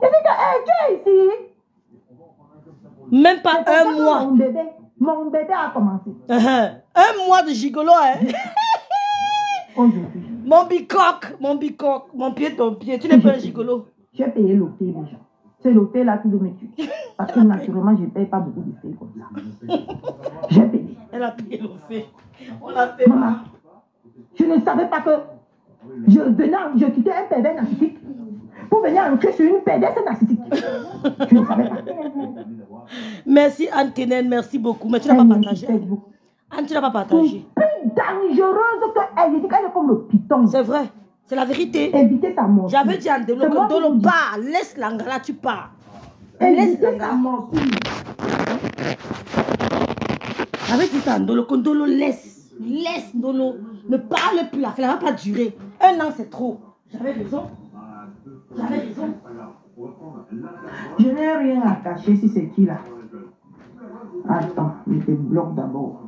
Je dis que, tu es ici. Même pas un mois. Mon bébé a commencé. Un mois de gigolo, hein. Aujourd'hui. Mon bicoque, mon pied, ton pied. Tu n'es pas un gigolo. J'ai payé l'hôtel déjà. C'est l'hôtel là qui veut me tuer. Parce que naturellement, je ne paye pas beaucoup de frais comme ça. J'ai payé. Elle a payé le fait. On l'a fait. Maman, je ne savais pas que je quittais un pervers narcissique pour venir entrer sur une perverse narcissique. Je ne savais pas. Merci Anne Kenen, merci beaucoup. Mais tu n'as pas partagé. Anne, tu n'as pas partagé. Plus dangereuse qu'elle, je dis qu'elle est comme le python. C'est vrai. C'est la vérité. Éviter sa mort. J'avais dit à Ndolo que Ndolo part. Laisse l'angala, tu pars. Laisse l'angala. J'avais dit ça à Ndolo que Ndolo laisse. Laisse Ndolo. Ne parle plus là. Ça ne va pas durer. 1 an, c'est trop. J'avais raison. J'avais raison. Je n'ai rien à cacher si c'est qui là. Attends, je te bloque d'abord.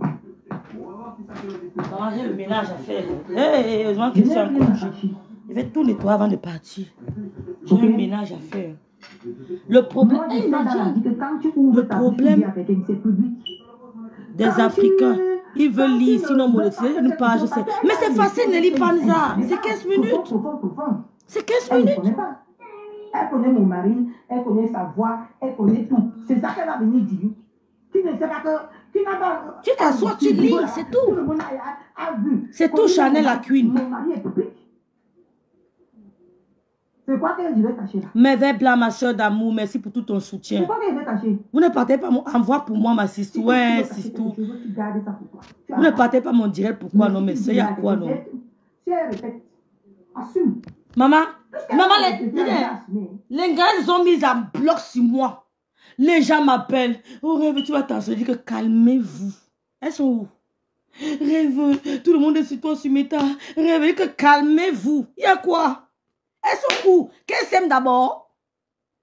J'ai le ménage à faire. Heureusement que c'est un congé. Je vais tout nettoyer avant de partir. J'ai un ménage à faire. Le problème, le problème des Africains, ils veulent lire, sinon monétiser une page. Mais c'est facile, Nelly Panza. C'est 15 minutes. C'est 15 minutes. Elle connaît mon mari, elle connaît sa voix, elle connaît tout. C'est ça qu'elle va venir dire. Tu ne sais pas que... Tu t'assois, tu lis, c'est tout. Tout le monde a vu. C'est tout Chanel la Queen. Mon mari est public. C'est quoi que je vais cacher là? Mais vers ma soeur d'amour, merci pour tout ton soutien. C'est quoi que je vais cacher? Vous ne partez pas mon envoi pour moi, ma sister. Ouais, sister. Vous ne partez pas mon direct, pourquoi non, mais c'est y a quoi non? Si elle répète, assume. Maman, les gars, ils ont mis en bloc sur moi. Les gens m'appellent. Oh, Rêve, tu vas t'en sortir. Que calmez-vous. Elles sont où? Rêve, tout le monde est sur toi, sur Meta. Rêve, que calmez-vous. Il y a quoi? Elles sont où? Qu'elles s'aiment d'abord?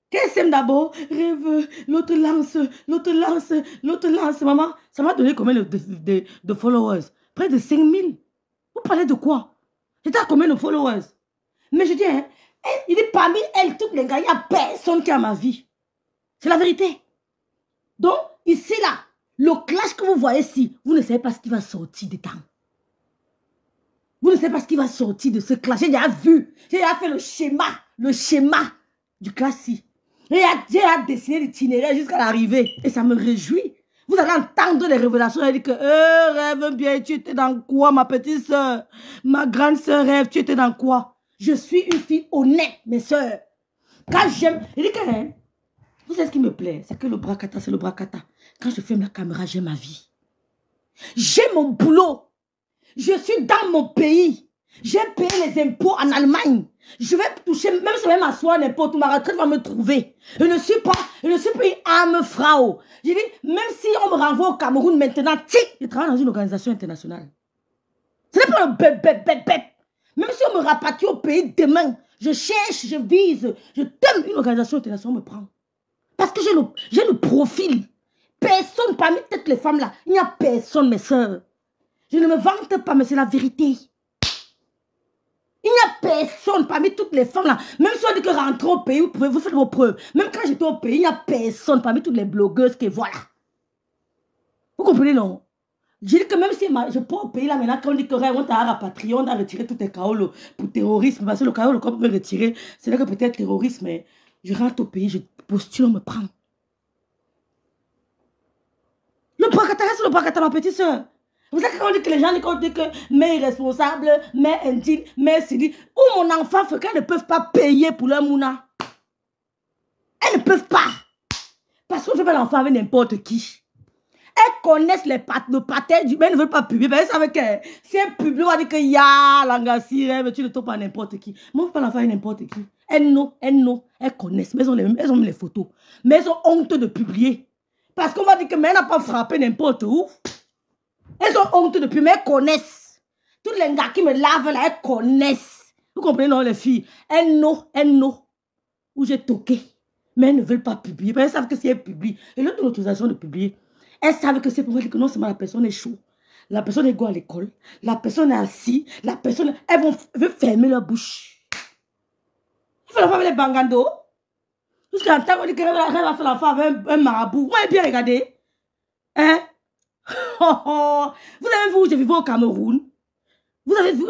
Qu'elles s'aiment d'abord? Rêve, l'autre lance, l'autre lance, l'autre lance. Maman, ça m'a donné combien de followers? Près de 5000. Vous parlez de quoi? J'étais à combien de followers? Mais je dis, hein, il dit parmi elles, toutes les gars, il n'y a personne qui a ma vie. C'est la vérité. Donc, ici, là, le clash que vous voyez ici, vous ne savez pas ce qui va sortir dedans. Vous ne savez pas ce qui va sortir de ce clash. J'ai déjà vu, j'ai déjà fait le schéma du clash-ci. J'ai déjà dessiné l'itinéraire jusqu'à l'arrivée. Et ça me réjouit. Vous allez entendre les révélations. Elle dit que, Rêve bien, tu étais dans quoi, ma petite soeur? Ma grande soeur Rêve, tu étais dans quoi? Je suis une fille honnête, mes soeurs. Quand j'aime... Elle dit que, hein, vous savez ce qui me plaît? C'est que le bracata, c'est le bracata. Quand je ferme la caméra, j'ai ma vie. J'ai mon boulot. Je suis dans mon pays. J'ai payé les impôts en Allemagne. Je vais toucher, même si je vais m'asseoir n'importe où, ma retraite va me trouver. Je ne suis pas une âme frao. Je dis, même si on me renvoie au Cameroun maintenant, je travaille dans une organisation internationale. Ce n'est pas un bête. Même si on me rapatrie au pays demain, je cherche, je vise, je t'aime, une organisation internationale me prend. Parce que j'ai le profil. Personne parmi toutes les femmes là, il n'y a personne, mes soeurs. Je ne me vante pas, mais c'est la vérité. Il n'y a personne parmi toutes les femmes là. Même si on dit que rentrer au pays, vous pouvez vous faire vos preuves. Même quand j'étais au pays, il n'y a personne parmi toutes les blogueuses qui voilà. Vous comprenez, non? Je dis que même si je prends au pays là maintenant, quand on dit que on t'a rapatrié, on a retiré tous tes KO pour terrorisme, parce que le KO, le corps peut me retirer, c'est là que peut-être terrorisme, mais je rentre au pays, je postule, on me prend. Le bracata, c'est le bracata, ma petite soeur. Vous savez quand on dit que les gens disent que mère irresponsable, mère indigne, mère Sidi, ou mon enfant fait qu'elles ne peuvent pas payer pour leur mouna. Elles ne peuvent pas. Parce qu'on ne fait pas l'enfant avec n'importe qui. Elles connaissent le patin du... Mais elles ne veulent pas publier. Mais elles savent que si elles publient, on va dire que ya, langassi, tu ne tombes pas n'importe qui. Moi, je ne fais pas l'enfant avec n'importe qui. Elles connaissent. Mais elles ont les photos. Mais elles ont honte de publier. Parce qu'on va dire que mais elle n'a pas frappé n'importe où. Elles ont honte de publier, mais elles connaissent. Tous les gars qui me lavent là, elles connaissent. Vous comprenez, non, les filles? Elles n'ont. Où j'ai toqué. Mais elles ne veulent pas publier. Mais elles savent que si elles publient, elles ont l'autorisation de publier. Elles savent que c'est pour dire que non seulement la personne est chaude, la personne est go à l'école, la personne est assise, la personne... Elles veulent fermer leur bouche. Il faut la faire avec les bangando. Jusqu'à un temps, on dit qu'elle va faire la femme avec un marabout. Moi, bien regardé. Hein? Vous avez vu où je vivais au Cameroun? Vous avez vu,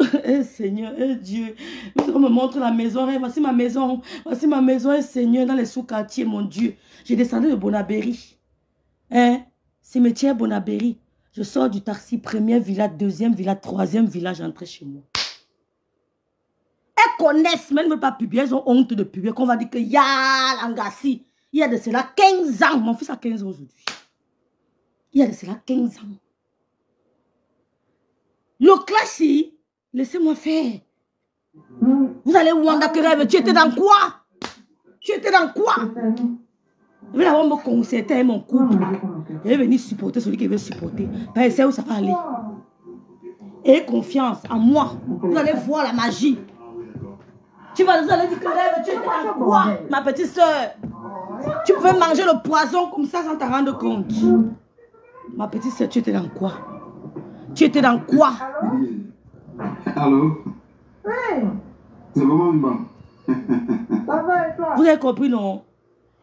Seigneur, Dieu, vous me montre la maison, voici ma maison, Seigneur, dans les sous-quartiers, mon Dieu. J'ai descendu de Bonabéry, cimetière Bonabéry. Je sors du taxi, première villa, deuxième villa, troisième villa, j'entre chez moi. Elles connaissent, mais elles ne veulent pas publier, elles ont honte de publier, qu'on va dire que ya Langassi, il y a de cela 15 ans, mon fils a 15 ans aujourd'hui. Il y a de cela 15 ans. Le classique, laissez-moi faire. Vous allez Wanda que rêve, tu étais dans quoi? Tu étais dans quoi? Je vais d'abord me concerter avec mon couple. Je vais venir supporter celui qui veut supporter. Parce que c'est où ça va aller. Ayez confiance en moi. Vous allez voir la magie. Vous allez dire que rêve, tu étais dans quoi? Ma petite soeur. Tu pouvais manger le poison comme ça sans t'en rendre compte. Ma petite soeur, tu étais dans quoi? Tu étais dans quoi? Allô? Oui. C'est comment, maman? Ça va et toi? Vous avez compris, non?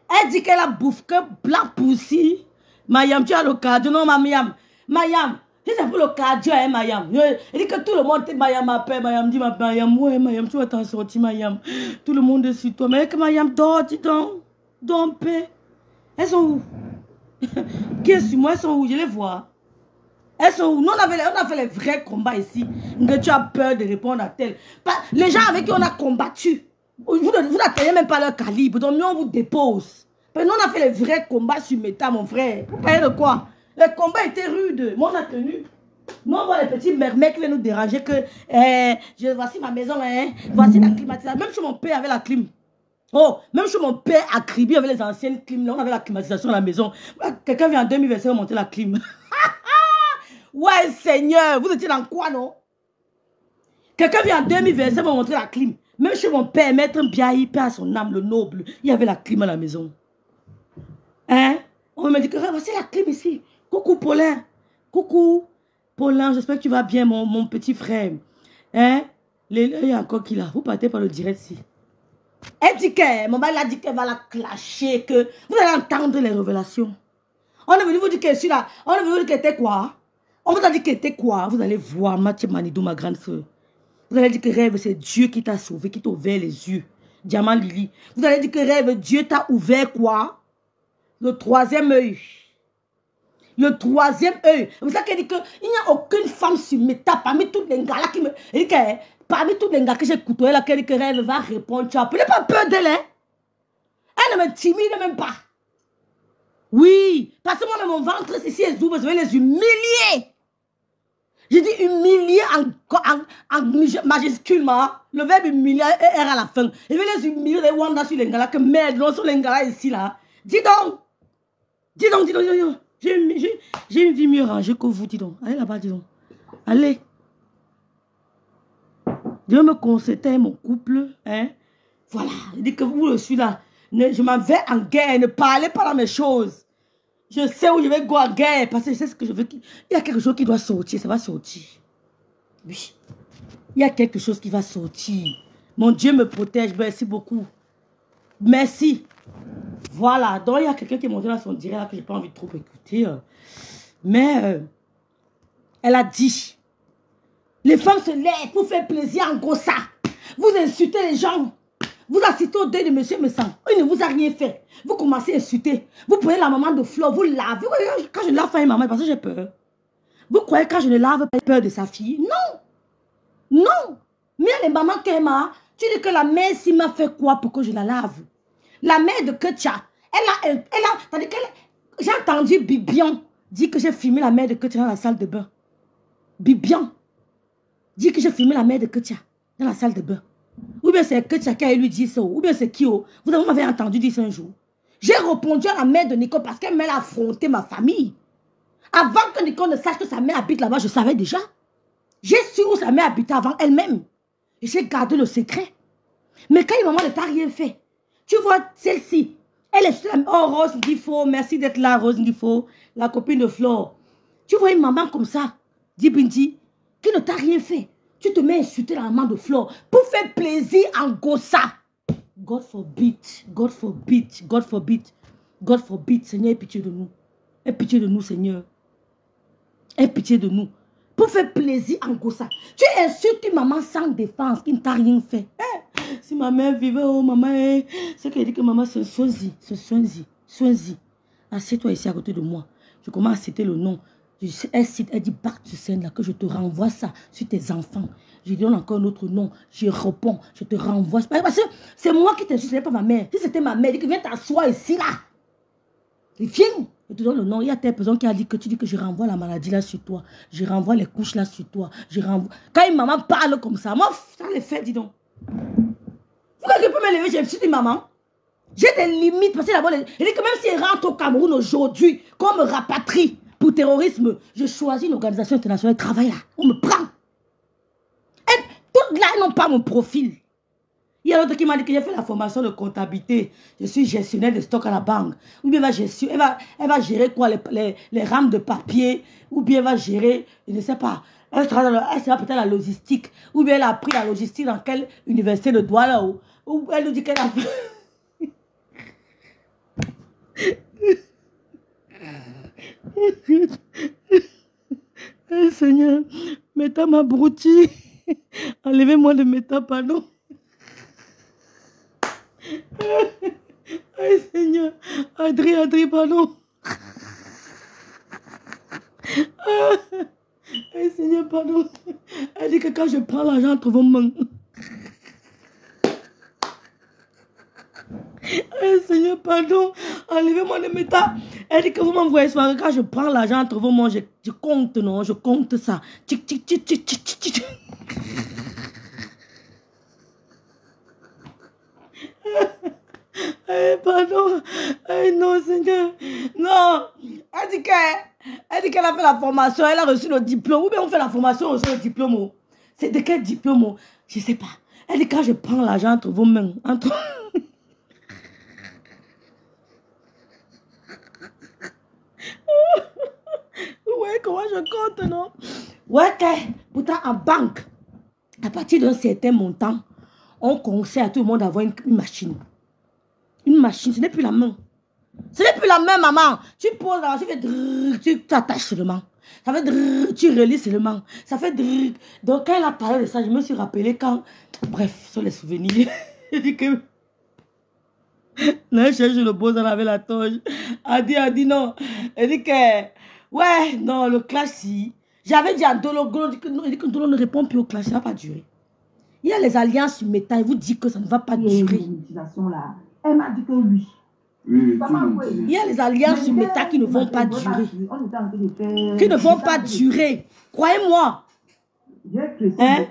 Elle dit qu'elle a bouffé que Black Pussy. Mayam, tu as le cardio. Non, Mayam. Mayam, si c'est pour le cardio, hein, Mayam. Elle dit que tout le monde, Mayam m'appelle. Mayam dit, Mayam, ouais, Mayam, tu vas t'en sortir, Mayam. Tout le monde est sur toi. Mais que Mayam dort, dis donc. Dors en paix. Elles sont où? Qui est sur moi? Elles sont où? Je les vois. Elles sont où? Nous, on a fait les vrais combats ici. Que tu as peur de répondre à tel. Les gens avec qui on a combattu, vous n'atteignez même pas leur calibre. Donc, nous, on vous dépose. Mais nous, on a fait les vrais combats sur Meta, mon frère. Vous parlez de quoi? Les combats étaient rudes. Moi, on a tenu. Nous, on voit les petits mermecs qui viennent nous déranger. Voici ma maison, voici la climatisation. Même chez mon père, avait la clim. Oh, même chez mon père à Kribi, avec les anciennes clims, là, on avait la climatisation à la maison. Quelqu'un vient en 2025 monter la clim. Ouais, Seigneur, vous étiez dans quoi, non? Quelqu'un vient en 2025 me montrer la clim. Même chez mon père, maître Biaï, père à son âme, le noble, il y avait la clim à la maison. Hein? On me dit que voici la clim ici. Coucou, Paulin. Coucou, Paulin, j'espère que tu vas bien, mon petit frère. Hein? Il y a encore qui là. Vous partez par le direct ici. Elle dit que, mon mari a dit qu'elle va la clasher, que vous allez entendre les révélations. On est venu vous dire qu'elle est là. On est venu vous dire qu'elle était quoi? On vous a dit qu'elle était quoi? Vous allez voir, Mathieu Manidou, ma grande soeur. Vous allez dire que rêve, c'est Dieu qui t'a sauvé, qui t'a ouvert les yeux. Diamant Lily. Vous allez dire que rêve, Dieu t'a ouvert quoi? Le troisième œil. Le troisième œil. C'est pour ça qu'elle dit qu'il n'y a aucune femme sur Meta parmi toutes les gars là qui me... Elle dit que parmi tous les gars que j'ai côtoyés là, qu'elle dit que rêve va répondre. Tu n'as pas peur d'elle, hein? Elle ne me timide même pas. Oui, parce que moi, mon ventre, si elles ouvrent, je vais les humilier. J'ai dit humilier en majuscule, le verbe humilier est à la fin. Je vais les humilier, les Wanda sur les gars là, que merde, non, sur les gars là ici là. Dis donc. Dis donc. J'ai une vie mieux rangée que vous, dis donc. Allez là-bas, dis donc. Allez. Je vais me concerter avec mon couple, hein. Voilà, je dis que vous, je suis là. Je m'en vais en guerre, ne parlez pas dans mes choses. Je sais où je vais go en guerre, parce que je sais ce que je veux. Il y a quelque chose qui doit sortir, ça va sortir. Oui. Il y a quelque chose qui va sortir. Mon Dieu me protège, merci beaucoup. Merci. Voilà, donc il y a quelqu'un qui est monté dans son direct là que je n'ai pas envie de trop écouter. Mais elle a dit, les femmes se lèvent pour faire plaisir en gros ça. Vous insultez les gens. Vous assistez au deuil de monsieur Messan. Il ne vous a rien fait. Vous commencez à insulter. Vous prenez la maman de Flore, vous lavez. Quand je lave une maman, parce que j'ai peur. Vous croyez que quand je ne lave pas, peur de sa fille? Non. Non. Mais les mamans qui aiment, tu dis que la mère si m'a fait quoi pour que je la lave? La mère de Ketia, j'ai entendu Bibian dire que j'ai filmé la mère de Ketia dans la salle de bain. Bibian dit que j'ai filmé la mère de Ketia dans la salle de bain. Ou bien c'est Ketia qui lui dit ça, ou bien c'est qui? Vous m'avez entendu dire ça un jour. J'ai répondu à la mère de Nicole parce qu'elle m'a affronté ma famille. Avant que Nicole ne sache que sa mère habite là-bas, je savais déjà. J'ai su où sa mère habitait avant elle-même. Et j'ai gardé le secret. Mais quand maman ne t'a rien fait, tu vois celle-ci, elle est... Oh, Rose Ngifo, merci d'être là, Rose Ngifo, la copine de Flore. Tu vois une maman comme ça, dit Bindi, qui ne t'a rien fait. Tu te mets à insulter la maman de Flore pour faire plaisir en gossa. God forbid, God forbid, God forbid, God forbid. Seigneur, aie pitié de nous. Aie pitié de nous, Seigneur. Aie pitié de nous. Pour faire plaisir en Gossa. Tu insultes une maman sans défense qui ne t'a rien fait. Si ma mère vivait, oh maman, c'est qu'elle dit que maman c'est Swansea. Assieds-toi ici à côté de moi. Je commence à citer le nom. Elle cite, elle dit, back to scène là, que je te renvoie ça sur tes enfants. Je donne encore un autre nom. Je réponds, je te renvoie. Parce que c'est moi qui t'insulte, ce n'est pas ma mère. Si c'était ma mère, elle dit que viens t'asseoir ici là. Et viens. Je te donne le nom. Il y a telle personne qui a dit que tu dis que je renvoie la maladie là sur toi. Je renvoie les couches là sur toi. Je renvoie. Quand une maman parle comme ça, moi, ça les fait, dis donc. Vous croyez que je peux me lever, je suis une maman? J'ai des limites. Parce que d'abord, elle dit que même si elle rentre au Cameroun aujourd'hui, qu'on me rapatrie pour terrorisme, je choisis une organisation internationale de travail là. On me prend. Et toutes là, elles n'ont pas mon profil. Il y a l'autre qui m'a dit que j'ai fait la formation de comptabilité. Je suis gestionnaire de stock à la banque. Ou bien elle va gérer quoi, les rames de papier. Ou bien elle va gérer, je ne sais pas. Elle sera peut-être la logistique. Ou bien elle a appris la logistique dans quelle université de Douala. Ou elle nous dit qu'elle a fait. Hey, Seigneur, Meta m'a brouti. Enlevez-moi de Meta, pardon. Hey, Seigneur, Adri, pardon. Hey, Seigneur, pardon. Elle dit que quand je prends l'argent entre vos mains. Hey, Seigneur, pardon. Enlevez-moi de Meta. Elle dit que vous m'envoyez soirée. Quand je prends l'argent entre vos mains, je compte, non? Je compte ça. Tic, tic, tic, tic, tic, tic, tic. Pardon. Non, Seigneur. Non. Elle dit qu'elle a fait la formation. Elle a reçu le diplôme. Ou bien on fait la formation, on reçoit le diplôme. C'est de quel diplôme? Je ne sais pas. Elle dit quand je prends l'argent entre vos mains. Ouais, comment je compte, non? Ouais, pourtant en banque, à partir d'un certain montant, on conseille à tout le monde d'avoir une machine. Une machine, ce n'est plus la main. Ce n'est plus la main, maman. Tu poses là, tu fais drrr, tu t'attaches seulement. Ça fait drrr, tu relis seulement. Ça fait drrr. Donc quand elle a parlé de ça, je me suis rappelé quand... Bref, ce sont les souvenirs. Je dis que... Là, je cherche le beau, elle avait la toge. Elle dit non. Elle dit que... Ouais, non, le clash, si. J'avais dit à Dolo, il dit que Dolo ne répond plus au clash, ça ne va pas durer. Il y a les alliances sur Meta, il vous dit que ça ne va pas durer. Là. Elle m'a dit que oui. Oui, il y a les alliances sur Meta qui ne vont pas durer. Qui ne vont pas durer. Croyez-moi. Hein?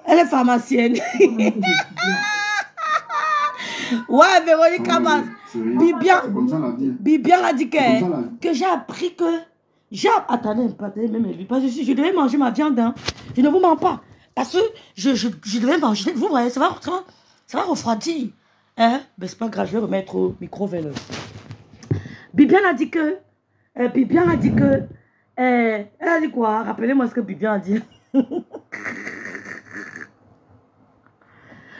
Elle est pharmacienne. Ouais, Véronique Amas. Bibian a dit que j'ai appris que... Attendez, même lui. Parce que je devais manger ma viande. Hein. Je ne vous mens pas. Parce que je devais manger. Vous voyez, ça va refroidir. Hein? Mais c'est pas grave, je vais remettre au micro vers le... Bibian a dit que... elle a dit quoi? Rappelez-moi ce que Bibian a dit. Jusqu'à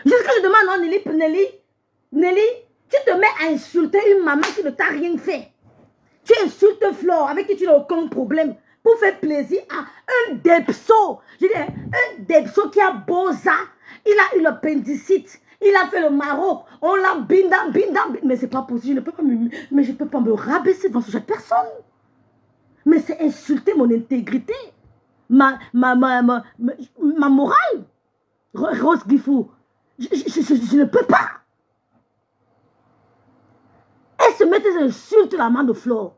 je demande, non, Nelly, tu te mets à insulter une maman qui ne t'a rien fait. Tu insultes Flore avec qui tu n'as aucun problème pour faire plaisir à un depso. Je dis, un depso qui a Boza, il a eu l'appendicite, il a fait le Maroc, on l'a binda. Mais c'est pas possible, je ne peux pas me rabaisser devant cette personne. Mais c'est insulter mon intégrité, ma morale. Rose Guifou, je ne peux pas. Elle se met à insulter la main de Flore.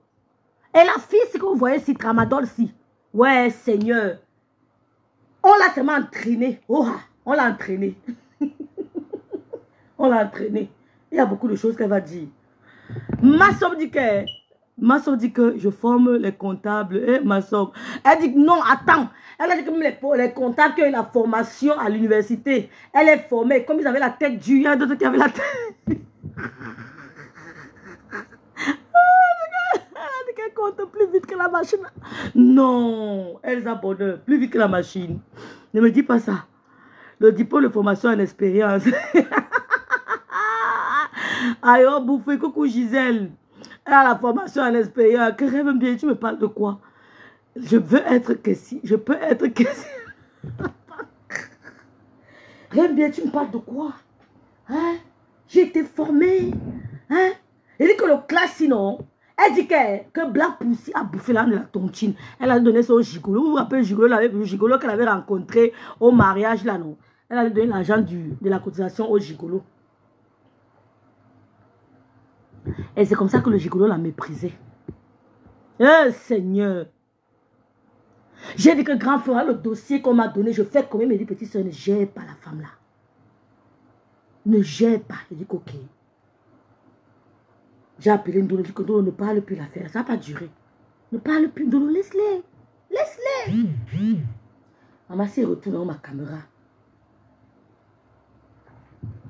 Et la fille, c'est que vous voyez ici, Tramadol, si. Ouais, Seigneur. On l'a seulement entraîné. Oh, on l'a entraîné. On l'a entraîné. Il y a beaucoup de choses qu'elle va dire. Ma soeur dit que je forme les comptables. Eh, ma soeur. Elle dit que non, attends. Elle a dit que même les comptables qui ont eu la formation à l'université, elle est formée. Comme ils avaient la tête dure, il y a d'autres qui avaient la tête... Elle compte plus vite que la machine. Non, Elsa Bonheur, plus vite que la machine. Ne me dis pas ça. Le diplôme de formation en expérience. Aïe, oh, bouffé, coucou Gisèle. Elle a la formation en expérience. Que rêve bien, tu me parles de quoi? Je veux être que si. Je peux être que si. Rien bien, tu me parles de quoi? Hein? J'ai été formée. Hein? Elle dit que le classe, sinon, elle dit que Black Pussy a bouffé l'âne de la tontine. Elle a donné ça au gigolo. Vous vous rappelez le gigolo qu'elle avait rencontré au mariage là, non? Elle a donné l'argent de la cotisation au gigolo. Et c'est comme ça que le gigolo l'a méprisé. Eh Seigneur! J'ai dit que grand frère, le dossier qu'on m'a donné, je fais comme il me dit, petite soeur, ne gère pas la femme là. Ne gère pas. Il dit ok. J'ai appelé Ndolo, dit que Ndolo ne parle plus l'affaire. Ça n'a pas duré. Ne parle plus, Ndolo, laisse-les. Laisse-les. Maman s'est retournée dans ma caméra.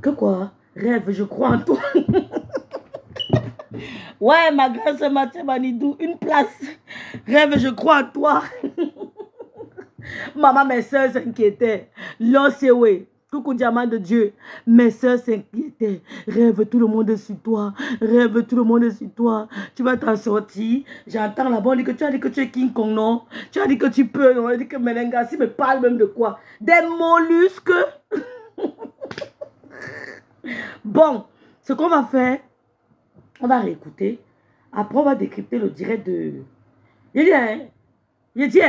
Que quoi? Rêve, je crois en toi. Ouais, ma grâce, Mathieu Manidou, une place. Rêve, je crois en toi. Maman, mes soeurs s'inquiétaient. L'OCW, coucou diamant de Dieu. Mes soeurs s'inquiétaient. Rêve, tout le monde est sur toi. Rêve, tout le monde est sur toi. Tu vas t'en sortir. J'entends là-bas, on dit que tu as dit que tu es King Kong, non? Tu as dit que tu peux, non? On dit que Melengassi me parle même de quoi? Des mollusques. Bon, ce qu'on va faire, on va réécouter. Après, on va décrypter le direct de... J'ai dit,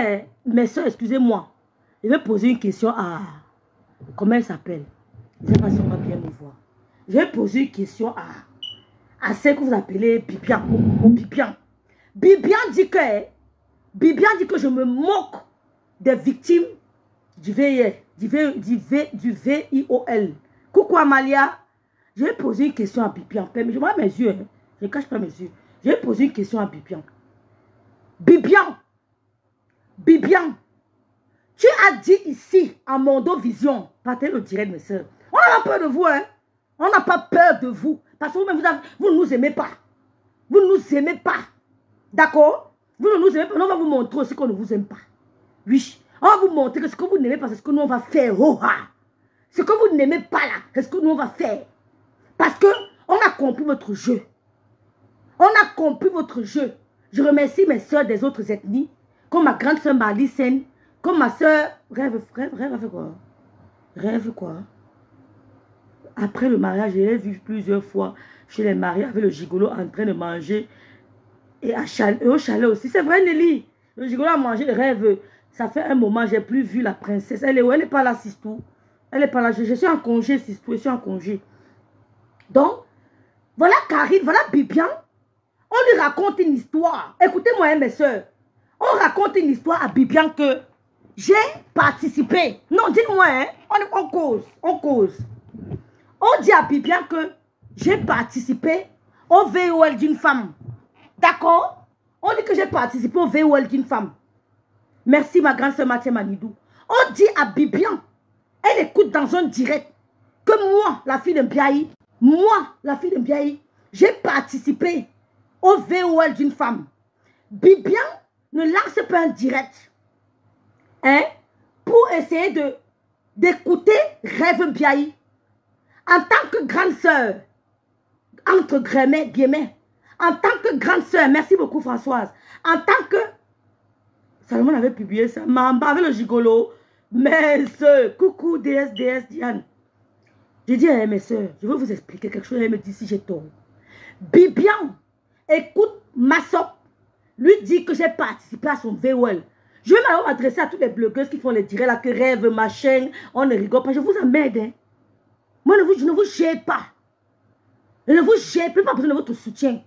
mes soeurs, excusez-moi. Je vais poser une question à... Comment elle s'appelle? Je ne sais pas si on va bien me voir. Je vais poser une question à celle que vous appelez Bibian. Bibian. Bibian dit que je me moque des victimes du VIL. Du VIOL. Coucou Amalia. Je vais poser une question à Bibian. Je vois mes yeux. Hein. Je ne cache pas mes yeux. Je vais poser une question à Bibian. Bibian, tu as dit ici, à Mondo Vision, partez le direct, mes soeurs. On n'a pas peur de vous, hein. On n'a pas peur de vous. Parce que vous ne nous aimez pas. Vous ne nous aimez pas. D'accord? Vous ne nous aimez pas. On va vous montrer aussi qu'on ne vous aime pas. Oui. On va vous montrer que ce que vous n'aimez pas, c'est ce que nous on va faire. Oh, ah. Ce que vous n'aimez pas là, c'est ce que nous on va faire. Parce que on a compris votre jeu. On a compris votre jeu. Je remercie mes soeurs des autres ethnies, comme ma grande soeur Marlicène, comme ma soeur... Rêve quoi? Rêve quoi? Après le mariage, je l'ai vu plusieurs fois chez les mariés avec le gigolo en train de manger. Et au chalet aussi. C'est vrai, Nelly. Le gigolo a mangé le rêve. Ça fait un moment, j'ai plus vu la princesse. Elle est où? Elle n'est pas là, Sistou. Elle n'est pas là. Je suis en congé, Sistou. Je suis en congé. Donc, voilà Karine, voilà Bibian. On lui raconte une histoire. Écoutez-moi, hein, mes soeurs. On raconte une histoire à Bibian que j'ai participé. Non, dites-moi, hein, on cause. On dit à Bibian que j'ai participé au VOL d'une femme. D'accord? On dit que j'ai participé au VOL d'une femme. Merci, ma grande soeur Mathieu Manidou. On dit à Bibian, elle écoute dans un direct, que moi, la fille de Mbiaï, j'ai participé au VOL d'une femme. Bibian ne lance pas un direct. Hein? Pour essayer d'écouter Rêve Mbiaï. En tant que grande sœur, entre guillemets, en tant que grande sœur, merci beaucoup Françoise, en tant que, Salomon avait publié ça, Mamba avec le gigolo, mes soeurs, coucou DS Diane. J'ai dit à mes soeurs, je vais vous expliquer quelque chose, elle me dit si j'ai tort. Bibian, écoute Massop, lui dit que j'ai participé à son VOL. Je vais m'adresser à toutes les blogueuses qui font les directs là, que Rêve, machin, on ne rigole pas, je vous emmerde, hein. Moi, je ne vous gère pas. Je ne vous gère plus, pas besoin de votre soutien.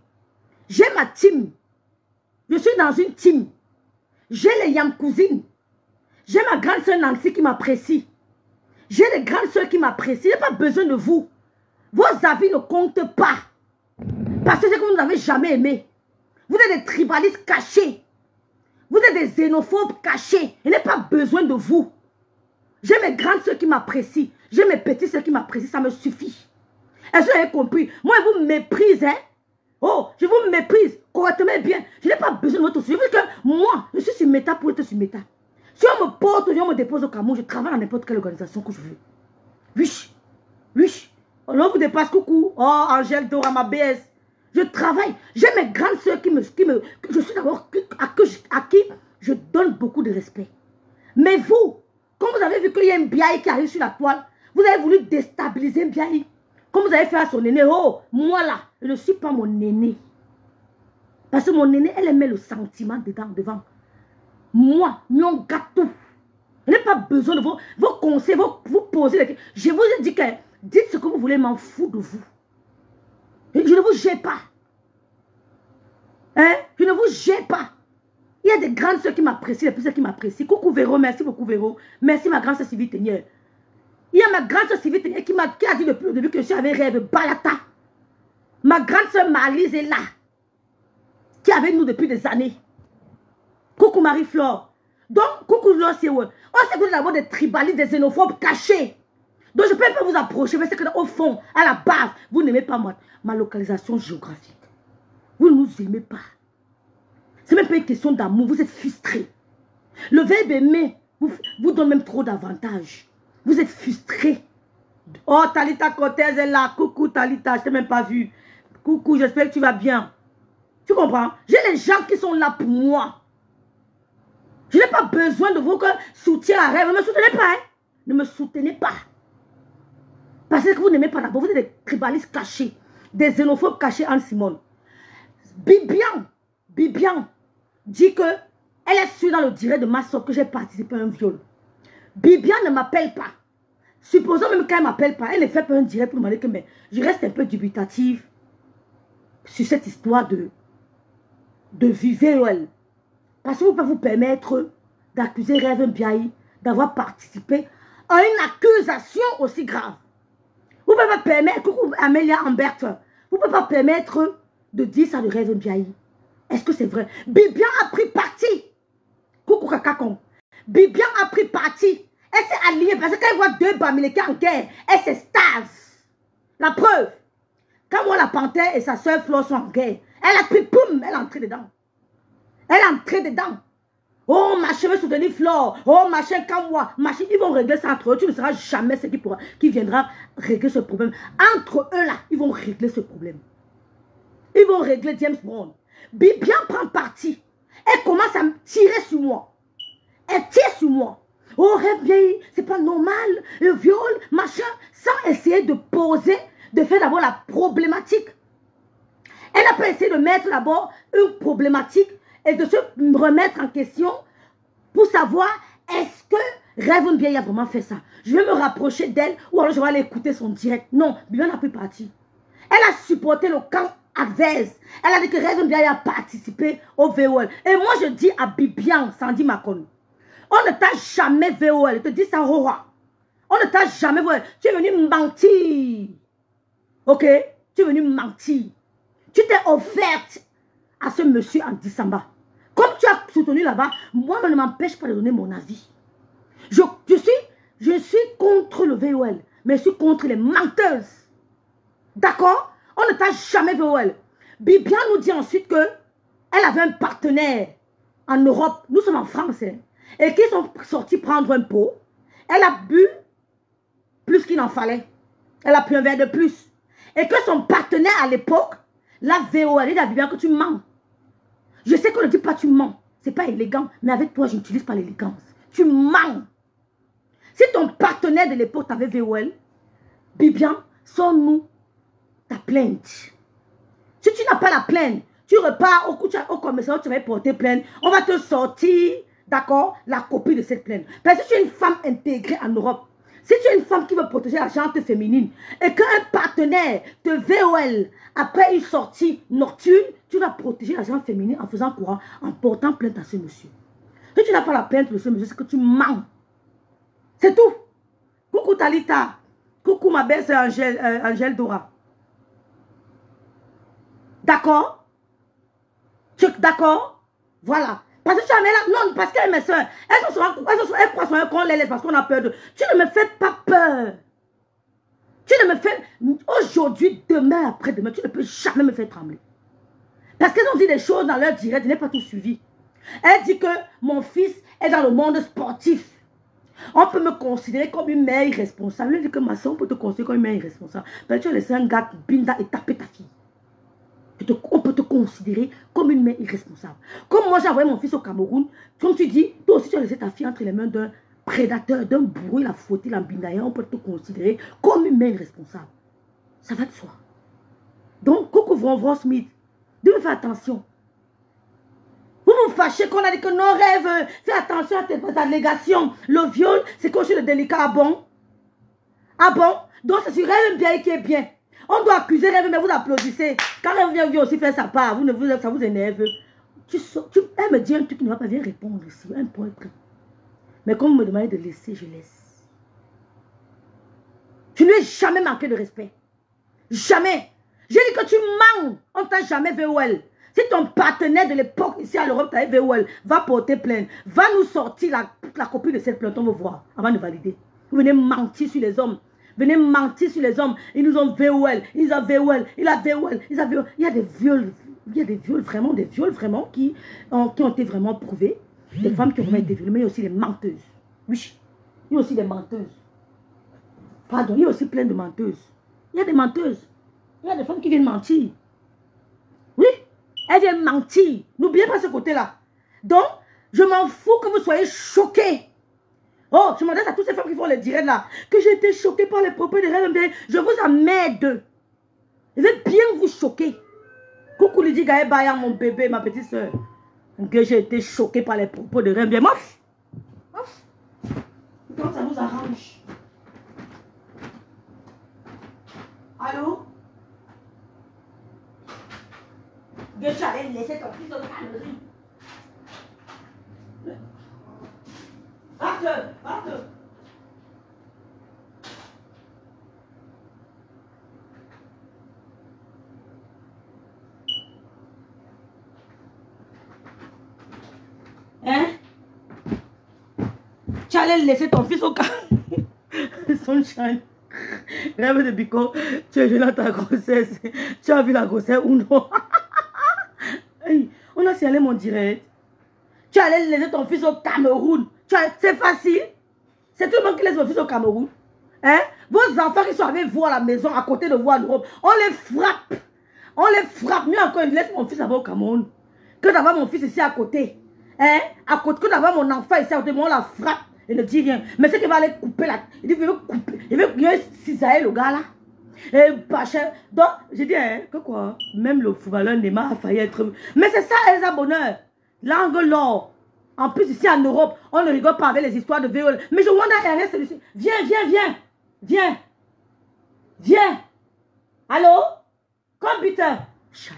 J'ai ma team. Je suis dans une team. J'ai les Yam cousines. J'ai ma grande soeur Nancy qui m'apprécie. J'ai les grandes soeurs qui m'apprécient. Je n'ai pas besoin de vous. Vos avis ne comptent pas. Parce que c'est que vous ne l'avez jamais aimé. Vous êtes des tribalistes cachés. Vous êtes des xénophobes cachés. Je n'ai pas besoin de vous. J'ai mes grandes soeurs qui m'apprécient. J'ai mes petites soeurs qui m'apprécient. Ça me suffit. Est-ce que vous avez compris? Moi, je vous méprise, hein? Oh, je vous méprise correctement et bien. Je n'ai pas besoin de votre soutien. Je veux que moi, je suis sur Meta pour être sur Meta. Si on me porte, on me dépose au Cameroun, je travaille dans n'importe quelle organisation que je veux. Oui. On vous dépasse, coucou. Oh, Angèle Dora, ma BS. Je travaille. J'ai mes grandes soeurs je suis d'abord à qui je donne beaucoup de respect. Mais vous, quand vous avez vu qu'il y a un Biaï qui arrive sur la toile, vous avez voulu déstabiliser un Biaï. Comme vous avez fait à son aîné, oh, moi là, je ne suis pas mon aîné. Parce que mon aîné, elle met le sentiment devant. Moi, mon gâteau. Je n'ai pas besoin de vos conseils, vous poser les questions. Je vous ai dit que dites ce que vous voulez, m'en fous de vous. Je ne vous gère pas. Hein? Je ne vous gère pas. Il y a des grandes soeurs qui m'apprécient, des petites qui m'apprécient. Coucou Véro, merci beaucoup Véro. Merci ma grande soeur Sylvie Tenière. Il y a ma grande soeur Sylvie Tenière qui a dit depuis le début que je suis avec rêve Balata. Ma grande soeur Marlise est là. Qui est avec nous depuis des années. Coucou Marie-Flore. Donc, coucou Flore, c'est ouais. On sait que vous avez des tribalistes, des xénophobes cachés. Donc, je ne peux pas vous approcher, mais c'est qu'au fond, à la base, vous n'aimez pas ma localisation géographique. Vous ne nous aimez pas. Ce n'est même pas une question d'amour, vous êtes frustrés. Le verbe aimer vous donne même trop d'avantages. Vous êtes frustrés. Oh, Talita Cortez est là. Coucou Talita, je ne t'ai même pas vu. Coucou, j'espère que tu vas bien. Tu comprends? J'ai les gens qui sont là pour moi. Je n'ai pas besoin de vos soutiens à rêve. Ne me soutenez pas. Hein? Ne me soutenez pas. Parce que vous n'aimez pas d'abord. Vous êtes des tribalistes cachés. Des xénophobes cachés en Simone. Bibian dit que elle est sûre dans le direct de ma soeur que j'ai participé à un viol. Bibian ne m'appelle pas. Supposons même qu'elle ne m'appelle pas. Elle ne fait pas un direct pour me demander que mais je reste un peu dubitative sur cette histoire de VOL. Parce que vous pouvez vous permettre d'accuser Rêve Biaï d'avoir participé à une accusation aussi grave. Vous ne pouvez pas permettre, coucou Amélia Ambert, vous ne pouvez pas permettre de dire ça de Rêve Biaï. Est-ce que c'est vrai? Bibian a pris parti. Coucou Kakakon. Bibian a pris parti. Elle s'est alignée parce que quand elle voit deux Bamileke en guerre, elle s'extase. La preuve. Quand moi la panthère et sa soeur Flore sont en guerre, elle a pris, poum, elle est entrée dedans. Elle est entrée dedans. Oh, machin veut soutenir Flore. Oh, machin, quand moi, machin, ils vont régler ça entre eux. Tu ne seras jamais ce qui viendra régler ce problème. Entre eux là, ils vont régler ce problème. Ils vont régler James Brown. Bibian prend parti. Elle commence à me tirer sur moi. Elle tire sur moi. Oh, Rêve Biaï, c'est pas normal. Le viol, machin. Sans essayer de poser, de faire d'abord la problématique. Elle n'a pas essayé de mettre d'abord une problématique et de se remettre en question pour savoir est-ce que Rêve Biaï a vraiment fait ça. Je vais me rapprocher d'elle ou alors je vais aller écouter son direct. Non, Bibian n'a pris parti. Elle a supporté le camp adverse. Elle a dit que Rêve Biaï a participé au VOL. Et moi je dis à Bibian, Sandy Macon, on ne t'a jamais VOL. Je te dis ça, Rora. On ne t'a jamais VOL. Tu es venu mentir. Ok? Tu es venu mentir. Tu t'es offerte à ce monsieur en décembre. Comme tu as soutenu là-bas, moi, ne m'empêche pas de donner mon avis. Je suis contre le VOL, mais je suis contre les menteuses. D'accord? On ne t'a jamais VOL. Bibian nous dit ensuite qu'elle avait un partenaire en Europe. Nous sommes en France. Hein, et qu'ils sont sortis prendre un pot. Elle a bu plus qu'il en fallait. Elle a pris un verre de plus. Et que son partenaire à l'époque, la VOL, il a dit bien que tu mens. Je sais qu'on ne dit pas tu mens. C'est pas élégant. Mais avec toi, je n'utilise pas l'élégance. Tu mens. Si ton partenaire de l'époque t'avait VOL, Bibian, sors-nous ta plainte. Si tu n'as pas la plainte, tu repars au commissariat, tu vas porter plainte. On va te sortir, d'accord, la copie de cette plainte. Parce que si tu es une femme intégrée en Europe, si tu es une femme qui veut protéger la gente féminine et qu'un partenaire te VOL après une sortie nocturne, tu vas protéger la gente féminine en faisant courant, en portant plainte à ce monsieur. Si tu n'as pas la plainte de ce monsieur, c'est que tu mens. C'est tout. Coucou Talita. Coucou ma belle sœur Angèle Dora. D'accord? D'accord? Voilà. Parce que tu as mis là, non, parce qu'elles, mes soeurs, elles croient sur un qu'on les laisse parce qu'on a peur de. Tu ne me fais pas peur. Tu ne me fais. Aujourd'hui, demain, après-demain, tu ne peux jamais me faire trembler. Parce qu'elles ont dit des choses dans leur direct, je n'ai pas tout suivi. Elle dit que mon fils est dans le monde sportif. On peut me considérer comme une mère irresponsable. Elle dit que ma soeur, on peut te considérer comme une mère irresponsable. Parce que tu as laissé un gars binda et taper ta fille. on peut te considérer comme une mère irresponsable. Comme moi, j'ai envoyé mon fils au Cameroun, comme tu dis, toi aussi, tu as laissé ta fille entre les mains d'un prédateur, d'un bourreau, il a fouetté, il a binaillé, on peut te considérer comme une mère irresponsable. Ça va de soi. Donc, coucou Von Smith, devez faire attention. Vous vous fâchez qu'on a dit que non, rêve, fais attention à tes allégations. Le viol, c'est qu'on le délicat. Ah bon? Ah bon? Donc, c'est sur Rêve bien qui est bien. On doit accuser Rêve, mais vous applaudissez. Quand Rêve vient aussi faire sa part, ça vous énerve. Elle me dit un truc qui ne va pas bien répondre ici. Un point. Mais comme vous me demandez de laisser, je laisse. Tu ne lui as jamais manqué de respect. Jamais. J'ai dit que tu manques. On ne t'a jamais VOL. Si ton partenaire de l'époque ici à l'Europe t'a VOL, va porter plainte. Va nous sortir la copie de cette plainte. On va voir avant de valider. Vous venez mentir sur les hommes. Venez mentir sur les hommes. Ils nous ont VOL. Ils ont VOL. Il a VOL. Il a VOL. Il y a des viols. Il y a des viols vraiment qui ont été vraiment prouvés. Des femmes qui ont vraiment été violées. Mais il y a aussi des menteuses. Oui. Il y a aussi des menteuses. Pardon. Il y a aussi plein de menteuses. Il y a des menteuses. Il y a des femmes qui viennent mentir. Oui. Elles viennent mentir. N'oubliez pas ce côté-là. Donc, je m'en fous que vous soyez choqués. Oh, je m'adresse à toutes ces femmes qui font les directs là. Que j'ai été choquée par les propos de Rêve. Je vous amène. Je vais bien vous choquer. Coucou Lydie Gaël Bayan, mon bébé, ma petite soeur. Que j'ai été choquée par les propos de Rêve. Mof. Comme ça vous arrange. Allô? Que j'allais laisser ton fils dans la galerie. Parte. Hein? Tu allais laisser ton fils au cas. Sunshine. Rêve de Bico, tu es jeune à ta grossesse. Tu as vu la grossesse ou non? Hey, on a signalé mon direct. Tu allais laisser ton fils au Cameroun. C'est facile. C'est tout le monde qui laisse mon fils au Cameroun. Hein? Vos enfants qui sont arrivés voir à la maison à côté de vous en Europe, on les frappe. On les frappe. Mieux encore, ils laissent mon fils là-bas au Cameroun. Que d'avoir mon fils ici à côté. Hein? À côté, que d'avoir mon enfant ici à côté, mais on la frappe. Il ne dit rien. Mais c'est qu'il va aller couper là. Il dit qu'il veut couper. Il veut cisailler le gars là. Et pas cher. Donc, j'ai dit, hein, que quoi? Même le footballeur Neymar a failli être. Mais c'est ça, Elsa Bonheur. L'angle l'or. En plus, ici en Europe, on ne rigole pas avec les histoires de viol. Mais je demande à RS, viens. Allô? Computer. Scheiße.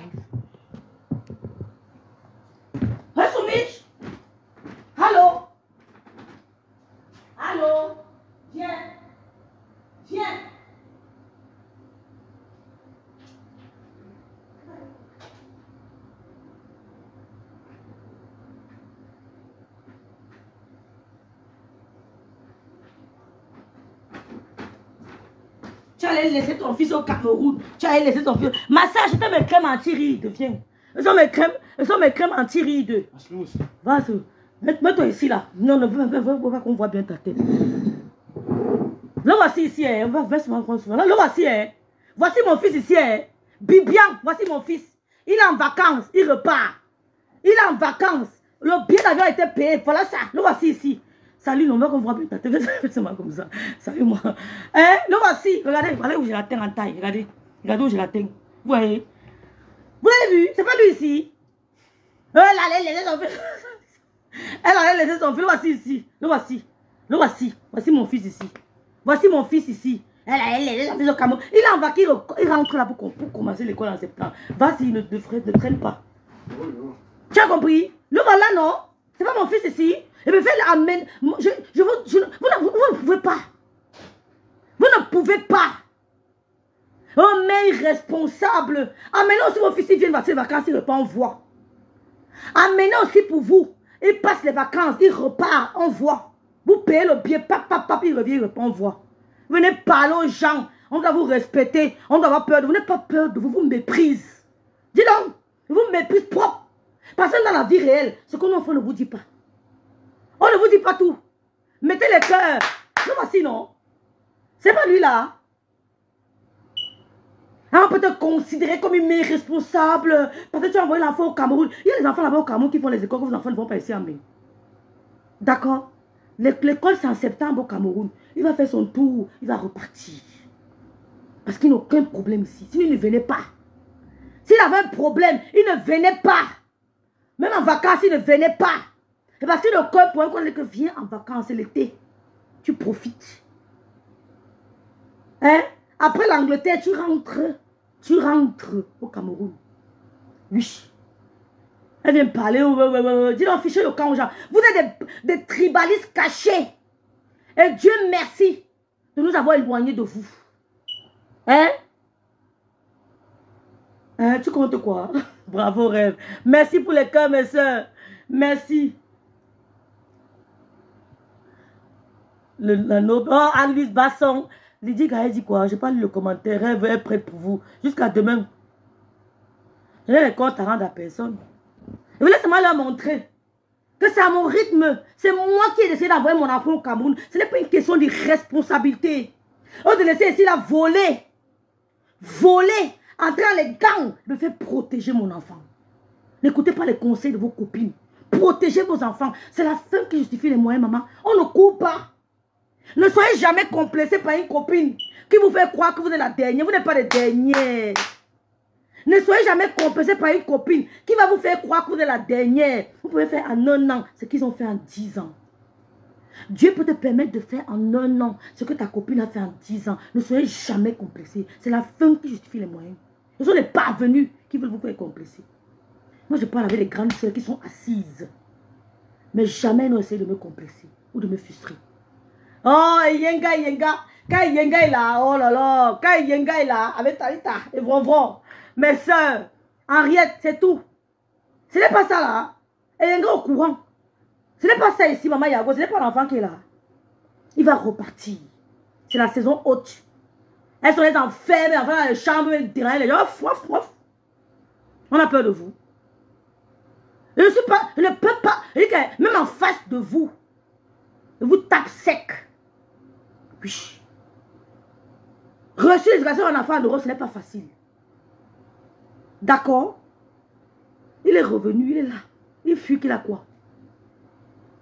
Hörst du mich? Allô? Viens. Tu allais laisser ton fils au Cameroun. Ma soeur, je te mets crème anti-ride. Viens. Elles sont mes crèmes anti-ride. Vas-y. Mets-toi ici là. Non, va qu'on voit bien ta tête. Le voici ici. Hein. Le voici. Hein. Voici mon fils ici. Hein. Bibian, voici mon fils. Il est en vacances. Il repart. Il est en vacances. Le billet d'avion a été payé. Voilà ça. Le voici ici. Salut, on va qu'on voit bien ta tête. Fais-moi comme ça. Salut moi. Hein? Le voici. Regardez où je la tiens en taille. Regardez où je la tiens. Vous voyez? Vous l'avez vu? C'est pas lui ici. Elle allait laisser son fils. Le voici ici. Le voici. Voici mon fils ici. Elle allait laisser son fils au Cameroun. Il est en vacances. Il rentre là pour commencer l'école en septembre. Vas-y, ne traîne pas. Tu as compris? Le voilà, non? C'est pas mon fils ici. Et bien, fais-le amène. Vous ne pouvez pas. Vous ne pouvez pas. Oh, mais irresponsable. Amenez aussi mon fils, il vient passer les vacances, il repart, on voit. Amenez aussi pour vous. Il passe les vacances, il repart, on voit. Vous payez le billet, pap, il revient, il repart, on voit. Venez parler aux gens. On doit vous respecter. On doit avoir peur de vous. Vous n'avez pas peur de vous. Vous méprisez. Dis donc. Vous méprisez propre. Parce que dans la vie réelle, ce qu'on enfant ne vous dit pas. On ne vous dit pas tout. Mettez les cœurs. Le voici, non? C'est pas lui là. On peut te considérer comme une mère responsable. Parce que tu as envoyé l'enfant au Cameroun. Il y a des enfants là-bas au Cameroun qui font les écoles que vos enfants ne vont pas ici en mai. D'accord? L'école, c'est en septembre au Cameroun. Il va faire son tour. Il va repartir. Parce qu'il n'a aucun problème ici. Sinon, il ne venait pas. S'il avait un problème, il ne venait pas. Même en vacances, il ne venait pas. Et parce qu'il n'a aucun problème, quand il dit que viens en vacances, c'est l'été. Tu profites. Hein? Après l'Angleterre, tu rentres au Cameroun. Oui. Elle vient parler. Dis donc, fichez le camp aux gens. Vous êtes des tribalistes cachés. Et Dieu merci de nous avoir éloignés de vous. Hein? Hein? Tu comptes quoi? Bravo, rêve. Merci pour les cœurs, mes soeurs. Merci. Oh, Anne-Lise Basson. Lydie Gaël dit quoi? Je n'ai pas lu le commentaire. Rêve est prête pour vous. Jusqu'à demain. Je n'ai les comptes à rendre à personne. Et vous laissez-moi leur montrer que c'est à mon rythme. C'est moi qui ai décidé d'envoyer mon enfant au Cameroun. Ce n'est pas une question de responsabilité. On de laisser ici la voler. Voler. Entrer dans les gangs. Me fait protéger mon enfant. N'écoutez pas les conseils de vos copines. Protégez vos enfants. C'est la fin qui justifie les moyens, maman. On ne court pas. Ne soyez jamais complacés par une copine qui vous fait croire que vous êtes la dernière. Vous n'êtes pas les dernières. Ne soyez jamais complacés par une copine qui va vous faire croire que vous êtes la dernière. Vous pouvez faire en 1 an ce qu'ils ont fait en 10 ans. Dieu peut te permettre de faire en 1 an ce que ta copine a fait en 10 ans. Ne soyez jamais complacés. C'est la fin qui justifie les moyens. Ce sont les parvenus qui veulent vous faire complacer. Moi, je parle avec les grandes sœurs qui sont assises. Mais jamais n'ont essayé de me complacer ou de me frustrer. Oh, Yenga. Quand Yenga est là, oh là là. Quand Yenga est là, avec Talita et Vrovron. Mes soeurs, Henriette, c'est tout. Ce n'est pas ça là. Et Yenga au courant. Ce n'est pas ça ici, maman Yago. Ce n'est pas l'enfant qui est là. Il va repartir. C'est la saison haute. Elles sont les enfermées, elles vont dans les chambres, derrière les gens. On a peur de vous. Je ne peux pas, même en face de vous, je vous tape sec. Oui. Reçu l'éducation d'un enfant en Europe, ce n'est pas facile. D'accord? Il est revenu, il est là. Il fuit qu'il a quoi?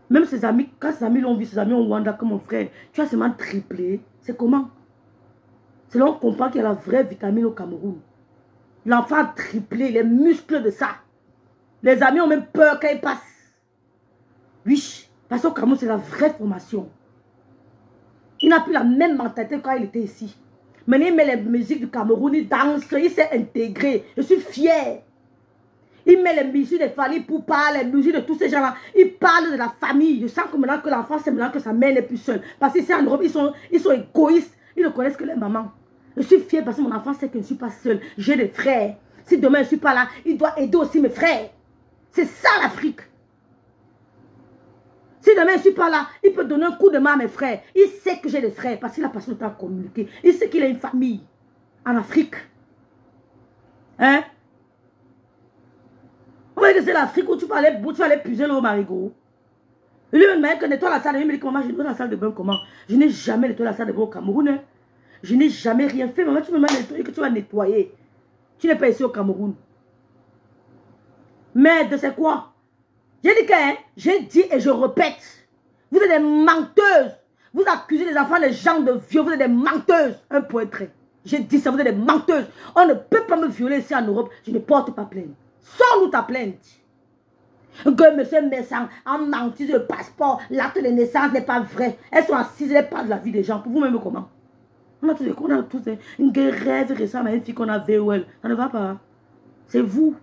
Même ses amis, quand ses amis l'ont vu, ses amis ont Wanda comme mon frère, tu as seulement triplé. C'est comment? C'est là qu'on comprend qu'il y a la vraie vitamine au Cameroun. L'enfant a triplé, les muscles de ça. Les amis ont même peur quand ils passent. Oui, parce qu'au Cameroun, c'est la vraie formation. Il n'a plus la même mentalité quand il était ici. Maintenant, il met les musiques du Cameroun, il danse, il s'est intégré. Je suis fier. Il met les musiques des familles pour parler, les musiques de tous ces gens-là. Il parle de la famille. Je sens que maintenant que l'enfant, c'est maintenant que sa mère n'est plus seule. Parce qu'ici en Europe, ils sont égoïstes. Ils ne connaissent que les mamans. Je suis fier parce que mon enfant sait que je ne suis pas seule. J'ai des frères. Si demain je ne suis pas là, il doit aider aussi mes frères. C'est ça l'Afrique. Si demain je ne suis pas là, il peut donner un coup de main à mes frères. Il sait que j'ai des frères parce qu'il a passé le temps à communiquer. Il sait qu'il a une famille en Afrique. Hein? On va dire que c'est l'Afrique où tu vas aller puiser l'eau marigot. Lui me dit que nettoie la salle de bain. Il me dit comment je nettoie la salle de bain comment? Je n'ai jamais nettoyé la salle de bain au Cameroun. Hein? Je n'ai jamais rien fait. Maman, tu me demandes nettoyer que tu vas nettoyer. Tu n'es pas ici au Cameroun. Mais de c'est quoi? J'ai dit que, hein, j'ai dit et je répète. Vous êtes des menteuses. Vous accusez les enfants, les gens de viol. Vous êtes des menteuses. Un point trait. J'ai dit ça, vous êtes des menteuses. On ne peut pas me violer ici en Europe. Je ne porte pas plainte. Sors-nous ta plainte. Que monsieur Messan a menti sur le passeport. L'acte de naissance n'est pas vrai. Elles sont assises, elles parlent de la vie des gens. Pour vous-même comment? On a tous une rêve récemment, une fille qu'on a VOL. Ça ne va pas. C'est vous.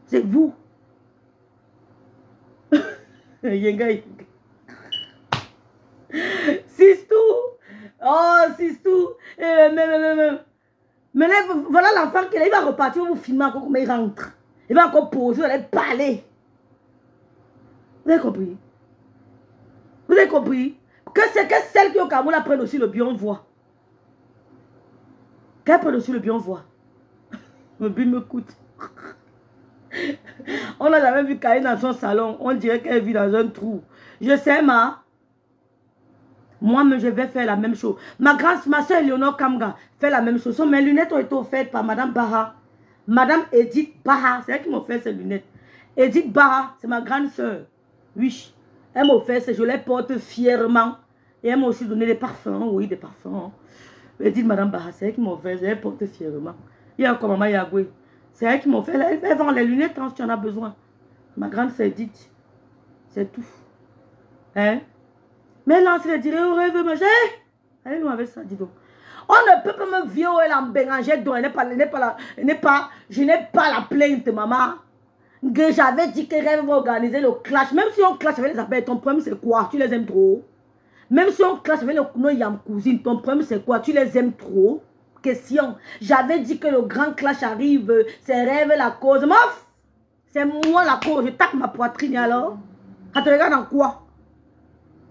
C'est vous. Yenga. Sistou. Oh, Sistou. Mais là, voilà l'enfant qui il va repartir, vous filmer encore comment il rentre. Il va encore poser, il va parler. Vous avez compris? Vous avez compris? Que c'est que celle qui au Cameroun prenne aussi le bien voix. Qu'elle prenne aussi le bien voix. Le but me coûte. On n'a jamais vu Kaï dans son salon. On dirait qu'elle vit dans un trou. Je sais, ma. Moi-même, je vais faire la même chose. Ma soeur Léonore Kamga fait la même chose. Mes lunettes ont été offertes par Madame Baha. Madame Edith Baha, c'est elle qui m'a offert ces lunettes. Edith Baha, c'est ma grande soeur. Oui, elle m'a offert, je les porte fièrement. Et elle m'a aussi donné des parfums, oui, des parfums. Edith Madame Baha, c'est elle qui m'a offert, je les porte fièrement. Il y a encore Maman Yagoué. C'est elle qui m'a offert, elle vend les lunettes quand tu en as besoin. Ma grande soeur Edith. C'est tout. Hein? Mais là, c'est dire, au rêve, mais allez nous avec ça, dis donc. On ne peut pas me violer la béranger, donc je n'ai pas la plainte, maman. Que j'avais dit que rêve va organiser le clash. Même si on clash avec les abeilles, ton problème c'est quoi? Tu les aimes trop. Même si on clash avec nos yam cousines, ton problème c'est quoi? Tu les aimes trop. Question. J'avais dit que le grand clash arrive, c'est rêve la cause. Mof! C'est moi la cause. Je tape ma poitrine alors. Ça te regarde en quoi?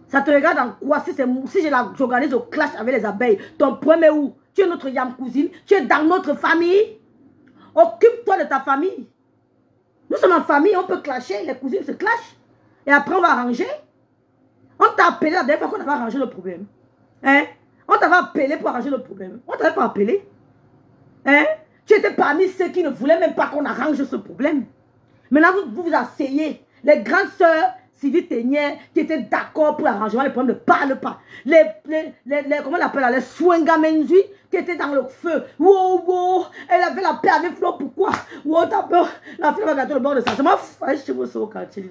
Ça te regarde en quoi? Si j'organise le clash avec les abeilles, ton problème est où? Tu es notre yam cousine, tu es dans notre famille. Occupe-toi de ta famille. Nous sommes en famille, on peut clasher, les cousines se clashent. Et après on va arranger. On t'a appelé la dernière fois qu'on avait arrangé le problème. Hein? On t'avait appelé pour arranger le problème. On t'avait pas appelé. Hein? Tu étais parmi ceux qui ne voulaient même pas qu'on arrange ce problème. Maintenant vous vous asseyez. Les grandes sœurs Sylvie Ténière qui étaient d'accord pour l'arrangement, les problèmes ne parlent pas. Comment on appelle, les Swengamenzi qui étaient dans le feu. Wow, wow, elle avait la paix avec Flo, pourquoi? Wow, t'as peur. La fille va gâter le bord de ça. C'est ma fille, je vous au quartier.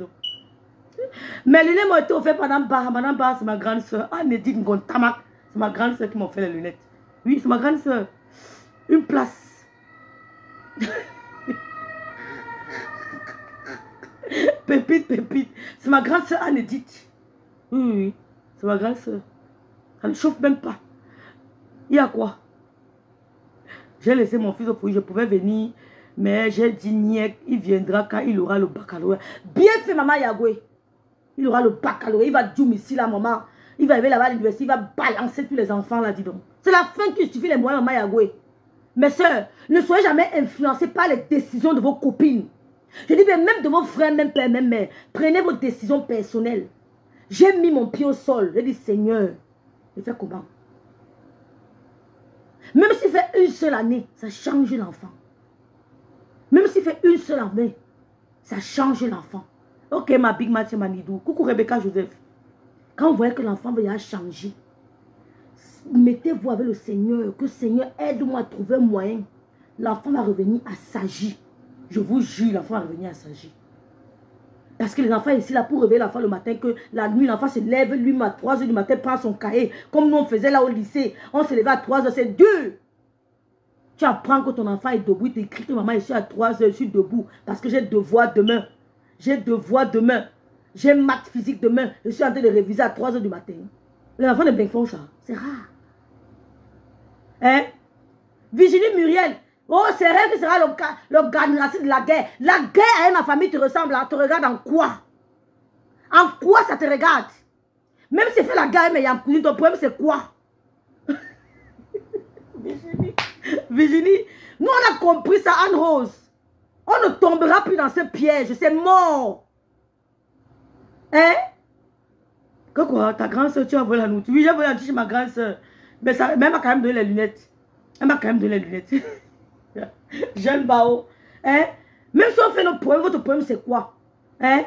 Mes lunettes m'ont été offertes par Madame Barra. Madame Barra, c'est ma grande soeur. Anedine Ngontamak, c'est ma grande soeur qui m'a fait les lunettes. Oui, c'est ma grande soeur. Une place. Pépite, pépite. C'est ma grande soeur Anedith. Oui, c'est ma grande soeur. Elle ne chauffe même pas. Il y a quoi? J'ai laissé mon fils au foyer, je pouvais venir, mais j'ai dit niek, il viendra quand il aura le baccalauréat. Bien fait, maman Yagoué. Il aura le baccalauréat, il va doum ici là, maman. Il va arriver là-bas à l'université, il va balancer tous les enfants là, dis donc. C'est la fin qui suffit les moyens, maman Yagoué. Mes soeurs, ne soyez jamais influencés par les décisions de vos copines. Je dis même de vos frères, même père, même mère. Prenez vos décisions personnelles. J'ai mis mon pied au sol. J'ai dit, Seigneur, je fais comment? Même s'il fait une seule année, ça change l'enfant. Même s'il fait une seule année, ça change l'enfant. Ok, ma Big Mathieu Manidou. Coucou Rebecca Joseph. Quand vous voyez que l'enfant va changer, mettez-vous avec le Seigneur. Que le Seigneur aide-moi à trouver un moyen. L'enfant va revenir assagi. Je vous jure, l'enfant va revenir assagi. Parce que les enfants ici, là, pour réveiller l'enfant le matin, que la nuit, l'enfant se lève, lui, à 3 h du matin, prend son cahier. Comme nous, on faisait là au lycée. On se levait à 3 h, c'est dur. Tu apprends que ton enfant est debout, il t'écrit que maman, je suis à 3 h, je suis debout. Parce que j'ai devoir demain. J'ai devoir demain. J'ai maths physique demain. Je suis en train de réviser à 3 h du matin. Les enfants ne bien font ça. C'est rare. Hein? Virginie Muriel. Oh, c'est vrai que sera l'organisation de la guerre. La guerre avec ma famille te ressemble. Te regarde en quoi? En quoi ça te regarde? Même si tu fais la guerre, mais ton problème c'est quoi? Virginie, nous on a compris ça, Anne-Rose. On ne tombera plus dans ce piège. C'est mort. Hein? Que quoi? Ta grande soeur, tu as volé la nourriture. Oui, j'ai volé la nourriture chez ma grande soeur. Mais elle m'a quand même donné les lunettes. Elle m'a quand même donné les lunettes. Jeune Bao. Hein? Même si on fait notre problème, votre problème c'est quoi? Hein?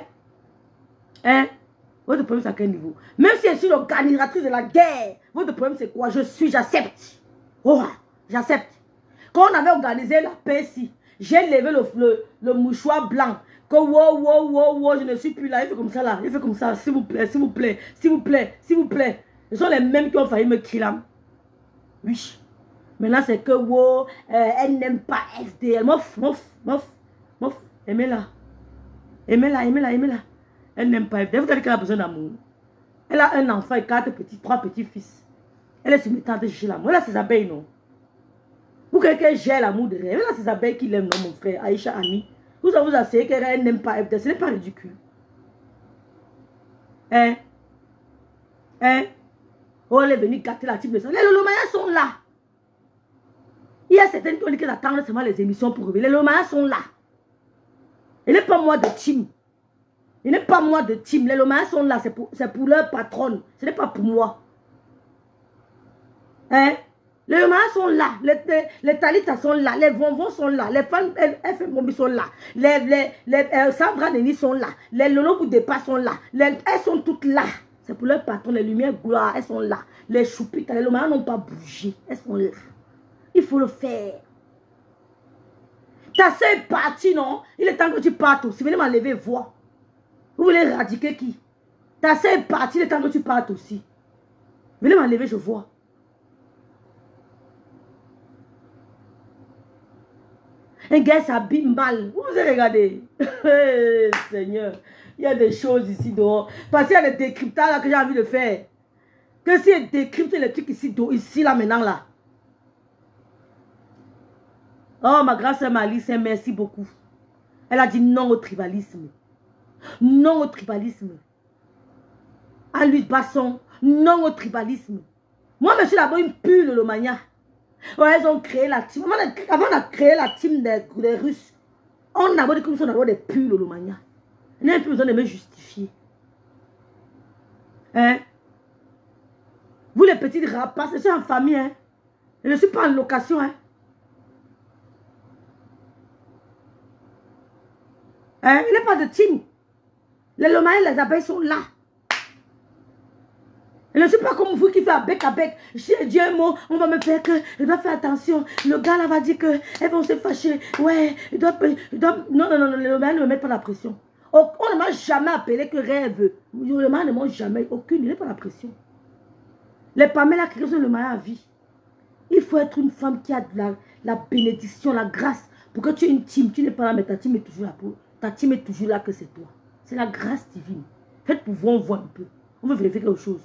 Hein? Votre problème c'est à quel niveau? Même si je suis l'organisatrice de la guerre, votre problème c'est quoi? J'accepte. Oh, j'accepte. Quand on avait organisé la paix ici, j'ai levé le mouchoir blanc. Que wow, je ne suis plus là. Il fait comme ça là. Il fait comme ça. S'il vous plaît, s'il vous plaît, s'il vous plaît, s'il vous plaît. Ce sont les mêmes qui ont failli me killer. Oui. Maintenant, c'est que, wow, elle n'aime pas FDL. Mof. Aimez-la. Aimez-la. Elle n'aime pas FDL. Vous savez qu'elle a besoin d'amour. Elle a un enfant et 3 petits-fils. Elle est sur mes tentes de chercher l'amour. Elle a ses abeilles, non? Vous croyez qu'elle gère l'amour de rêve? Elle a ses abeilles qui l'aiment, non, mon frère. Aïcha, Ami. Vous asseyez qu'elle n'aime pas FDL. Ce n'est pas ridicule. Hein? Oh, elle est venue gâter la type de ça. Les Lolomayas sont là. Il y a certaines qui ont dit qu'elles attendent seulement les émissions pour revenir. Les Lolomayas sont là. Il n'est pas moi de team. Les Lolomayas sont là. C'est pour leur patronne. Ce n'est pas pour moi. Hein? Les Lomayas sont là, les Talitas sont là, les bonbons sont là, les femmes FM Bombi sont là, les Sandra Denis sont là, les Lolo Boudepa sont là, elles sont toutes là. C'est pour leur patron, les lumières gloire, elles sont là. Les choupitas, les Lomayas n'ont pas bougé, elles sont là. Il faut le faire. Ta soeur est partie, non? Il est temps que tu partes aussi. Venez m'enlever, voir. Vous voulez éradiquer qui? Ta soeur est partie, il est temps que tu partes aussi. Venez m'enlever, je vois. Un gars s'habille mal. Vous vous avez regardé. Hey, Seigneur. Il y a des choses ici dehors. Parce qu'il y a des décryptages là que j'ai envie de faire. Que si elle décrypte les trucs ici là maintenant là. Oh, ma grande sœur Malice, merci beaucoup. Elle a dit non au tribalisme. Non au tribalisme. À Louis Basson, non au tribalisme. Moi, je suis là-bas une pulle le mania. Ouais, ils ont créé la team. Avant de créer la team des Russes, on a dit que nous sommes des pulls le mania. Il n'y a plus besoin de me justifier. Hein? Vous les petites rapaces, je suis en famille. Hein? Je ne suis pas en location. Hein? Hein? Il n'y a pas de team. Les Lomayens, les abeilles sont là. Je ne suis pas comme vous qui fait bec à bec. J'ai dit un mot, on va me faire que, je dois faire attention. Le gars là va dire que, elles vont se fâcher. Ouais, il doit non, les Lomayens ne me mettent pas la pression. On ne m'a jamais appelé que rêve. Les Lomayens ne m'ont jamais, aucune, il n'est pas la pression. Les Pamela qui sont le Lomayens à vie. Il faut être une femme qui a de la bénédiction, la grâce. Pour que tu aies une team, tu n'es pas là, mais ta team est toujours là. Ta team est toujours là que c'est toi. C'est la grâce divine. Faites pour voir, on voit un peu. On veut vérifier quelque chose.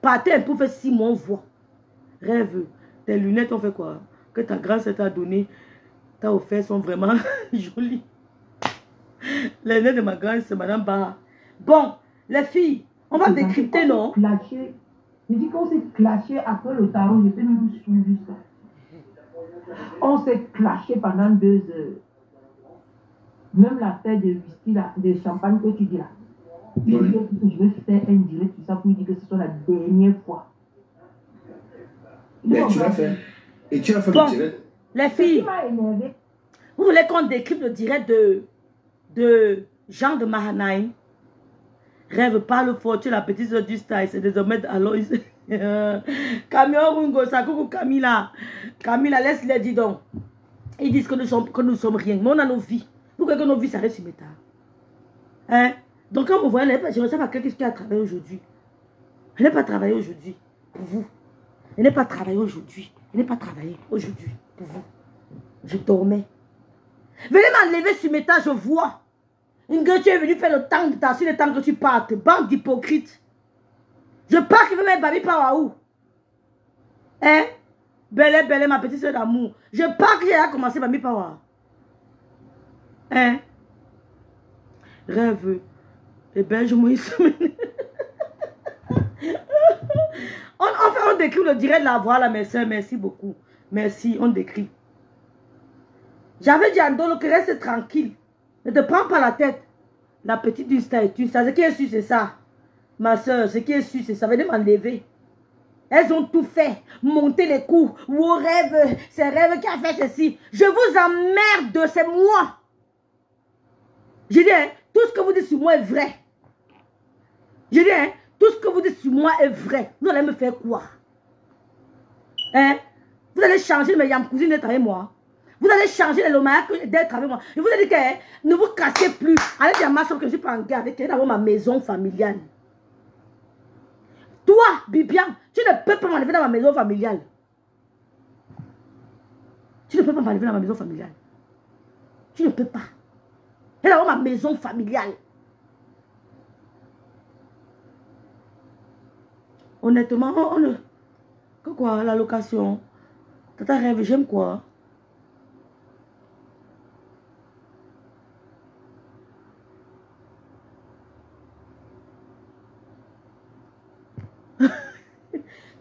Partez un peu, fait 6 mois, on voit. Rêve. Tes lunettes ont fait quoi? Que ta grâce t'a donné, t'a offert sont vraiment jolies. Les lunettes de ma grâce, c'est Madame Barra. Bon, les filles, on va décrypter, non? Je dis qu'on s'est clashé après le tarot, je peux nous suivre ça. On s'est clashé pendant 2 heures. Même l'affaire de whisky, là, de champagne que tu dis là. Je vais faire un direct sur ça pour lui dire que ce soit la dernière fois. Et tu l'as fait. Et tu as fait bon, le direct. Les filles, vous voulez qu'on décrypte le direct de Jean de Mahanaïm? Rêve, parle fort, tu es la petite soeur du style, c'est désormais Aloïs. Camille Rungo, ça coucou Camilla. Camilla, laisse-les dire donc. Ils disent que nous sommes rien, mais on a nos vies. Vous croyez que nos vies s'arrêtent sur mes tables? Hein? Donc quand vous voyez, je ne sais pas qu'est-ce qui a travaillé aujourd'hui. Je n'ai pas travaillé aujourd'hui pour vous. Je n'ai pas travaillé aujourd'hui. Je n'ai pas travaillé aujourd'hui pour vous. Je dormais. Venez m'enlever sur mes tas, je vois. Une gueule, tu es venu faire le temps de ta le temps que tu partes. Bande d'hypocrites. Je pars qui veut mettre Babi par où? Hein? Belle, ma petite soeur d'amour. Je pars que j'ai commencé Babi par. Hein? Rêve. Et ben, je me on décrit le direct de la voix là, mes soeurs. Merci beaucoup. Merci, on décrit. J'avais dit à Ndolo que reste tranquille. Ne te prends pas la tête. La petite du statut, ça, ce qui est su, c'est ça. Ma soeur, ce qui est su, c'est ça. Venez m'enlever. Elles ont tout fait. Monter les coups. Vos rêves, c'est rêve qui a fait ceci. Je vous emmerde, c'est moi. Je dis, hein, tout ce que vous dites sur moi est vrai. Je dis, hein, tout ce que vous dites sur moi est vrai. Vous allez me faire quoi? Hein? Vous allez changer mes yam cousines d'être avec moi. Vous allez changer les Lomayas d'être avec moi. Je vous ai dit que hein, ne vous cassez plus. Allez dire à ma soeur que je suis pas en guerre avec elle dans ma maison familiale. Toi, Bibian, tu ne peux pas m'enlever dans ma maison familiale. Tu ne peux pas m'enlever dans ma maison familiale. Tu ne peux pas. Elle a ma maison familiale. Honnêtement, on ne... Que quoi, la location? Tata rêve, j'aime quoi?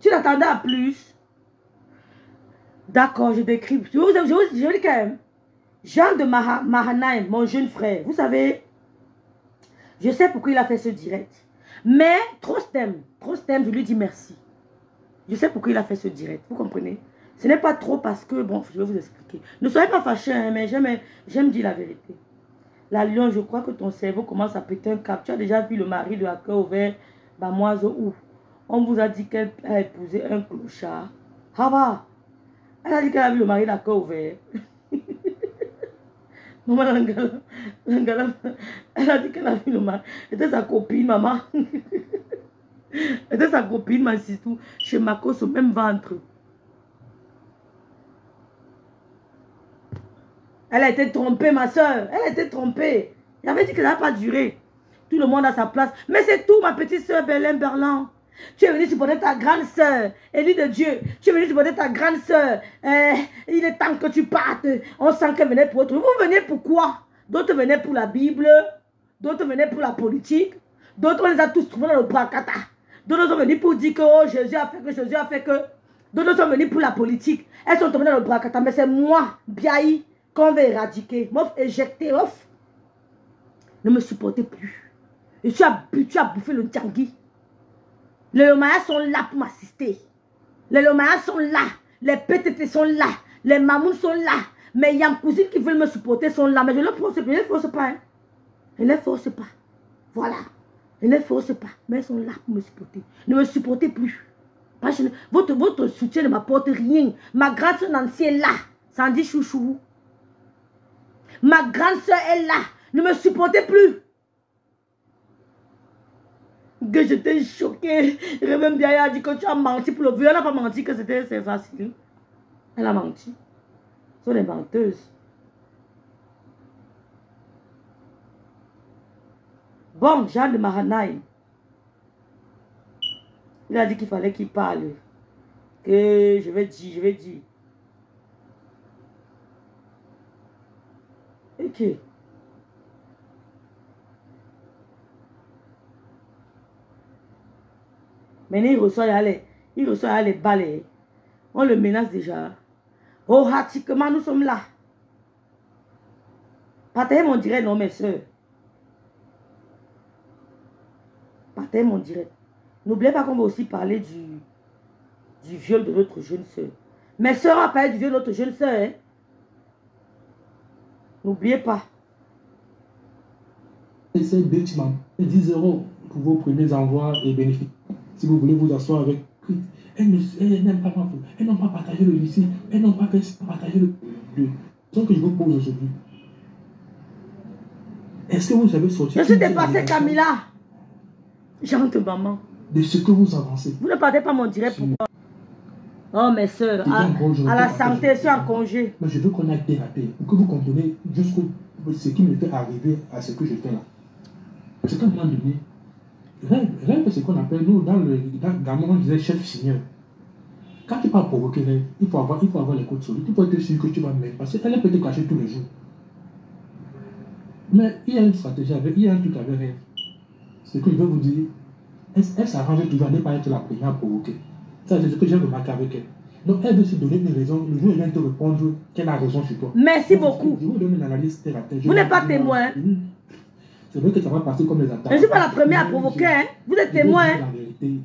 Tu l'attendais à plus? D'accord, je décris. Je vous dis quand même. Jean de Mahanaïm, mon jeune frère, vous savez, je sais pourquoi il a fait ce direct. Mais, trop stem, je lui dis merci. Je sais pourquoi il a fait ce direct, vous comprenez? Ce n'est pas trop parce que, bon, je vais vous expliquer. Ne soyez pas fâchés, hein, mais j'aime dire la vérité. La Lion, je crois que ton cerveau commence à péter un cap. Tu as déjà vu le mari de la cœur ouvert, Bamoise, où on vous a dit qu'elle a épousé un clochard. Ah bah, elle a dit qu'elle a vu le mari de la cœur ouvert. Maman Langala, elle a dit qu'elle a vu le mari. C'était sa copine, maman. C'était sa copine, ma sister, chez Makos, au même ventre. Elle a été trompée, ma soeur. Elle a été trompée. J'avais dit qu'elle n'a pas duré. Tout le monde a sa place. Mais c'est tout, ma petite soeur Bélin Berland. Tu es venue supporter ta grande soeur, élue de Dieu. Tu es venue supporter ta grande soeur. Il est temps que tu partes. On sent qu'elle venait pour autre. Vous venez pour quoi? D'autres venaient pour la Bible. D'autres venaient pour la politique. D'autres, on les a tous trouvés dans le bracata. D'autres sont venus pour dire que oh, Jésus a fait que, Jésus a fait que. D'autres sont venus pour la politique. Elles sont tombées dans le bracata. Mais c'est moi, Biaï, qu'on veut éradiquer. M'offre éjecter, off. Ne me supportez plus. Je suis habitué à bouffer le djangui. Les Lomayas sont là pour m'assister. Les Lomayas sont là. Les PTT sont là. Les Mamouns sont là. Mes Yankouzines qui veulent me supporter sont là. Mais je ne les force pas. Je ne les force pas. Hein. Je ne les force pas. Voilà. Je ne les force pas. Mais elles sont là pour me supporter. Ne me supportez plus. Votre soutien ne m'apporte rien. Ma grande soeur Nancy est là. Sandy Chouchou. Ma grande soeur est là. Ne me supportez plus. Que j'étais choquée. Révèle Biaï a dit que tu as menti pour le vieux. Elle n'a pas menti que c'était facile. Elle a menti. Ce sont des menteuses. Bon, Jean de Mahanaï. Il a dit qu'il fallait qu'il parle. Que je vais dire. Ok. Maintenant, il reçoit les balais. On le menace déjà. Oh, hatiquement, nous sommes là. Partagez mon direct, non, mes soeurs. Partagez mon direct. N'oubliez pas qu'on va aussi parler du viol de notre jeune soeur. Mes soeurs ont parlé du viol de notre jeune soeur. Hein? N'oubliez pas. C'est bêtement. 10 € pour vos premiers envois et bénéfices. Si vous voulez vous asseoir avec Christ. Elle n'aime pas m'avoir. Elles n'ont pas partagé le lycée. Elles n'ont pas partagé le... Ce que je vous pose aujourd'hui. Est-ce que vous avez sorti... Je suis dépassée, Camilla. Chante maman. De ce que vous avancez. Vous ne partez pas mon direct pour moi. Oh mes soeurs, à la santé, je suis en congé. Mais je veux qu'on aille thérapie. Pour que vous compreniez jusqu'où ce qui me fait arriver à ce que je fais là. C'est qu'à un moment donné, rien que ce qu'on appelle, nous, dans le on disait chef seigneur. Quand tu vas provoquer, il faut avoir les côtes solides. Tu peux être sûr que tu vas mettre. Parce qu'elle peut te cacher tous les jours. Mais il y a une stratégie il y a un truc avec elle. C'est que je vais vous dire, elle s'arrange toujours à ne pas être la première à provoquer. Ça, c'est ce que j'ai remarqué avec elle. Donc, elle veut se donner une raison. Le jour où elle vient te répondre qu'elle a raison sur toi. Merci beaucoup. Je vous donne une analyse thérapeutique. Vous n'êtes pas témoin. C'est vrai que ça va passer comme les attaques. Je ne suis pas la première à provoquer. Hein. Vous êtes témoin. La vérité.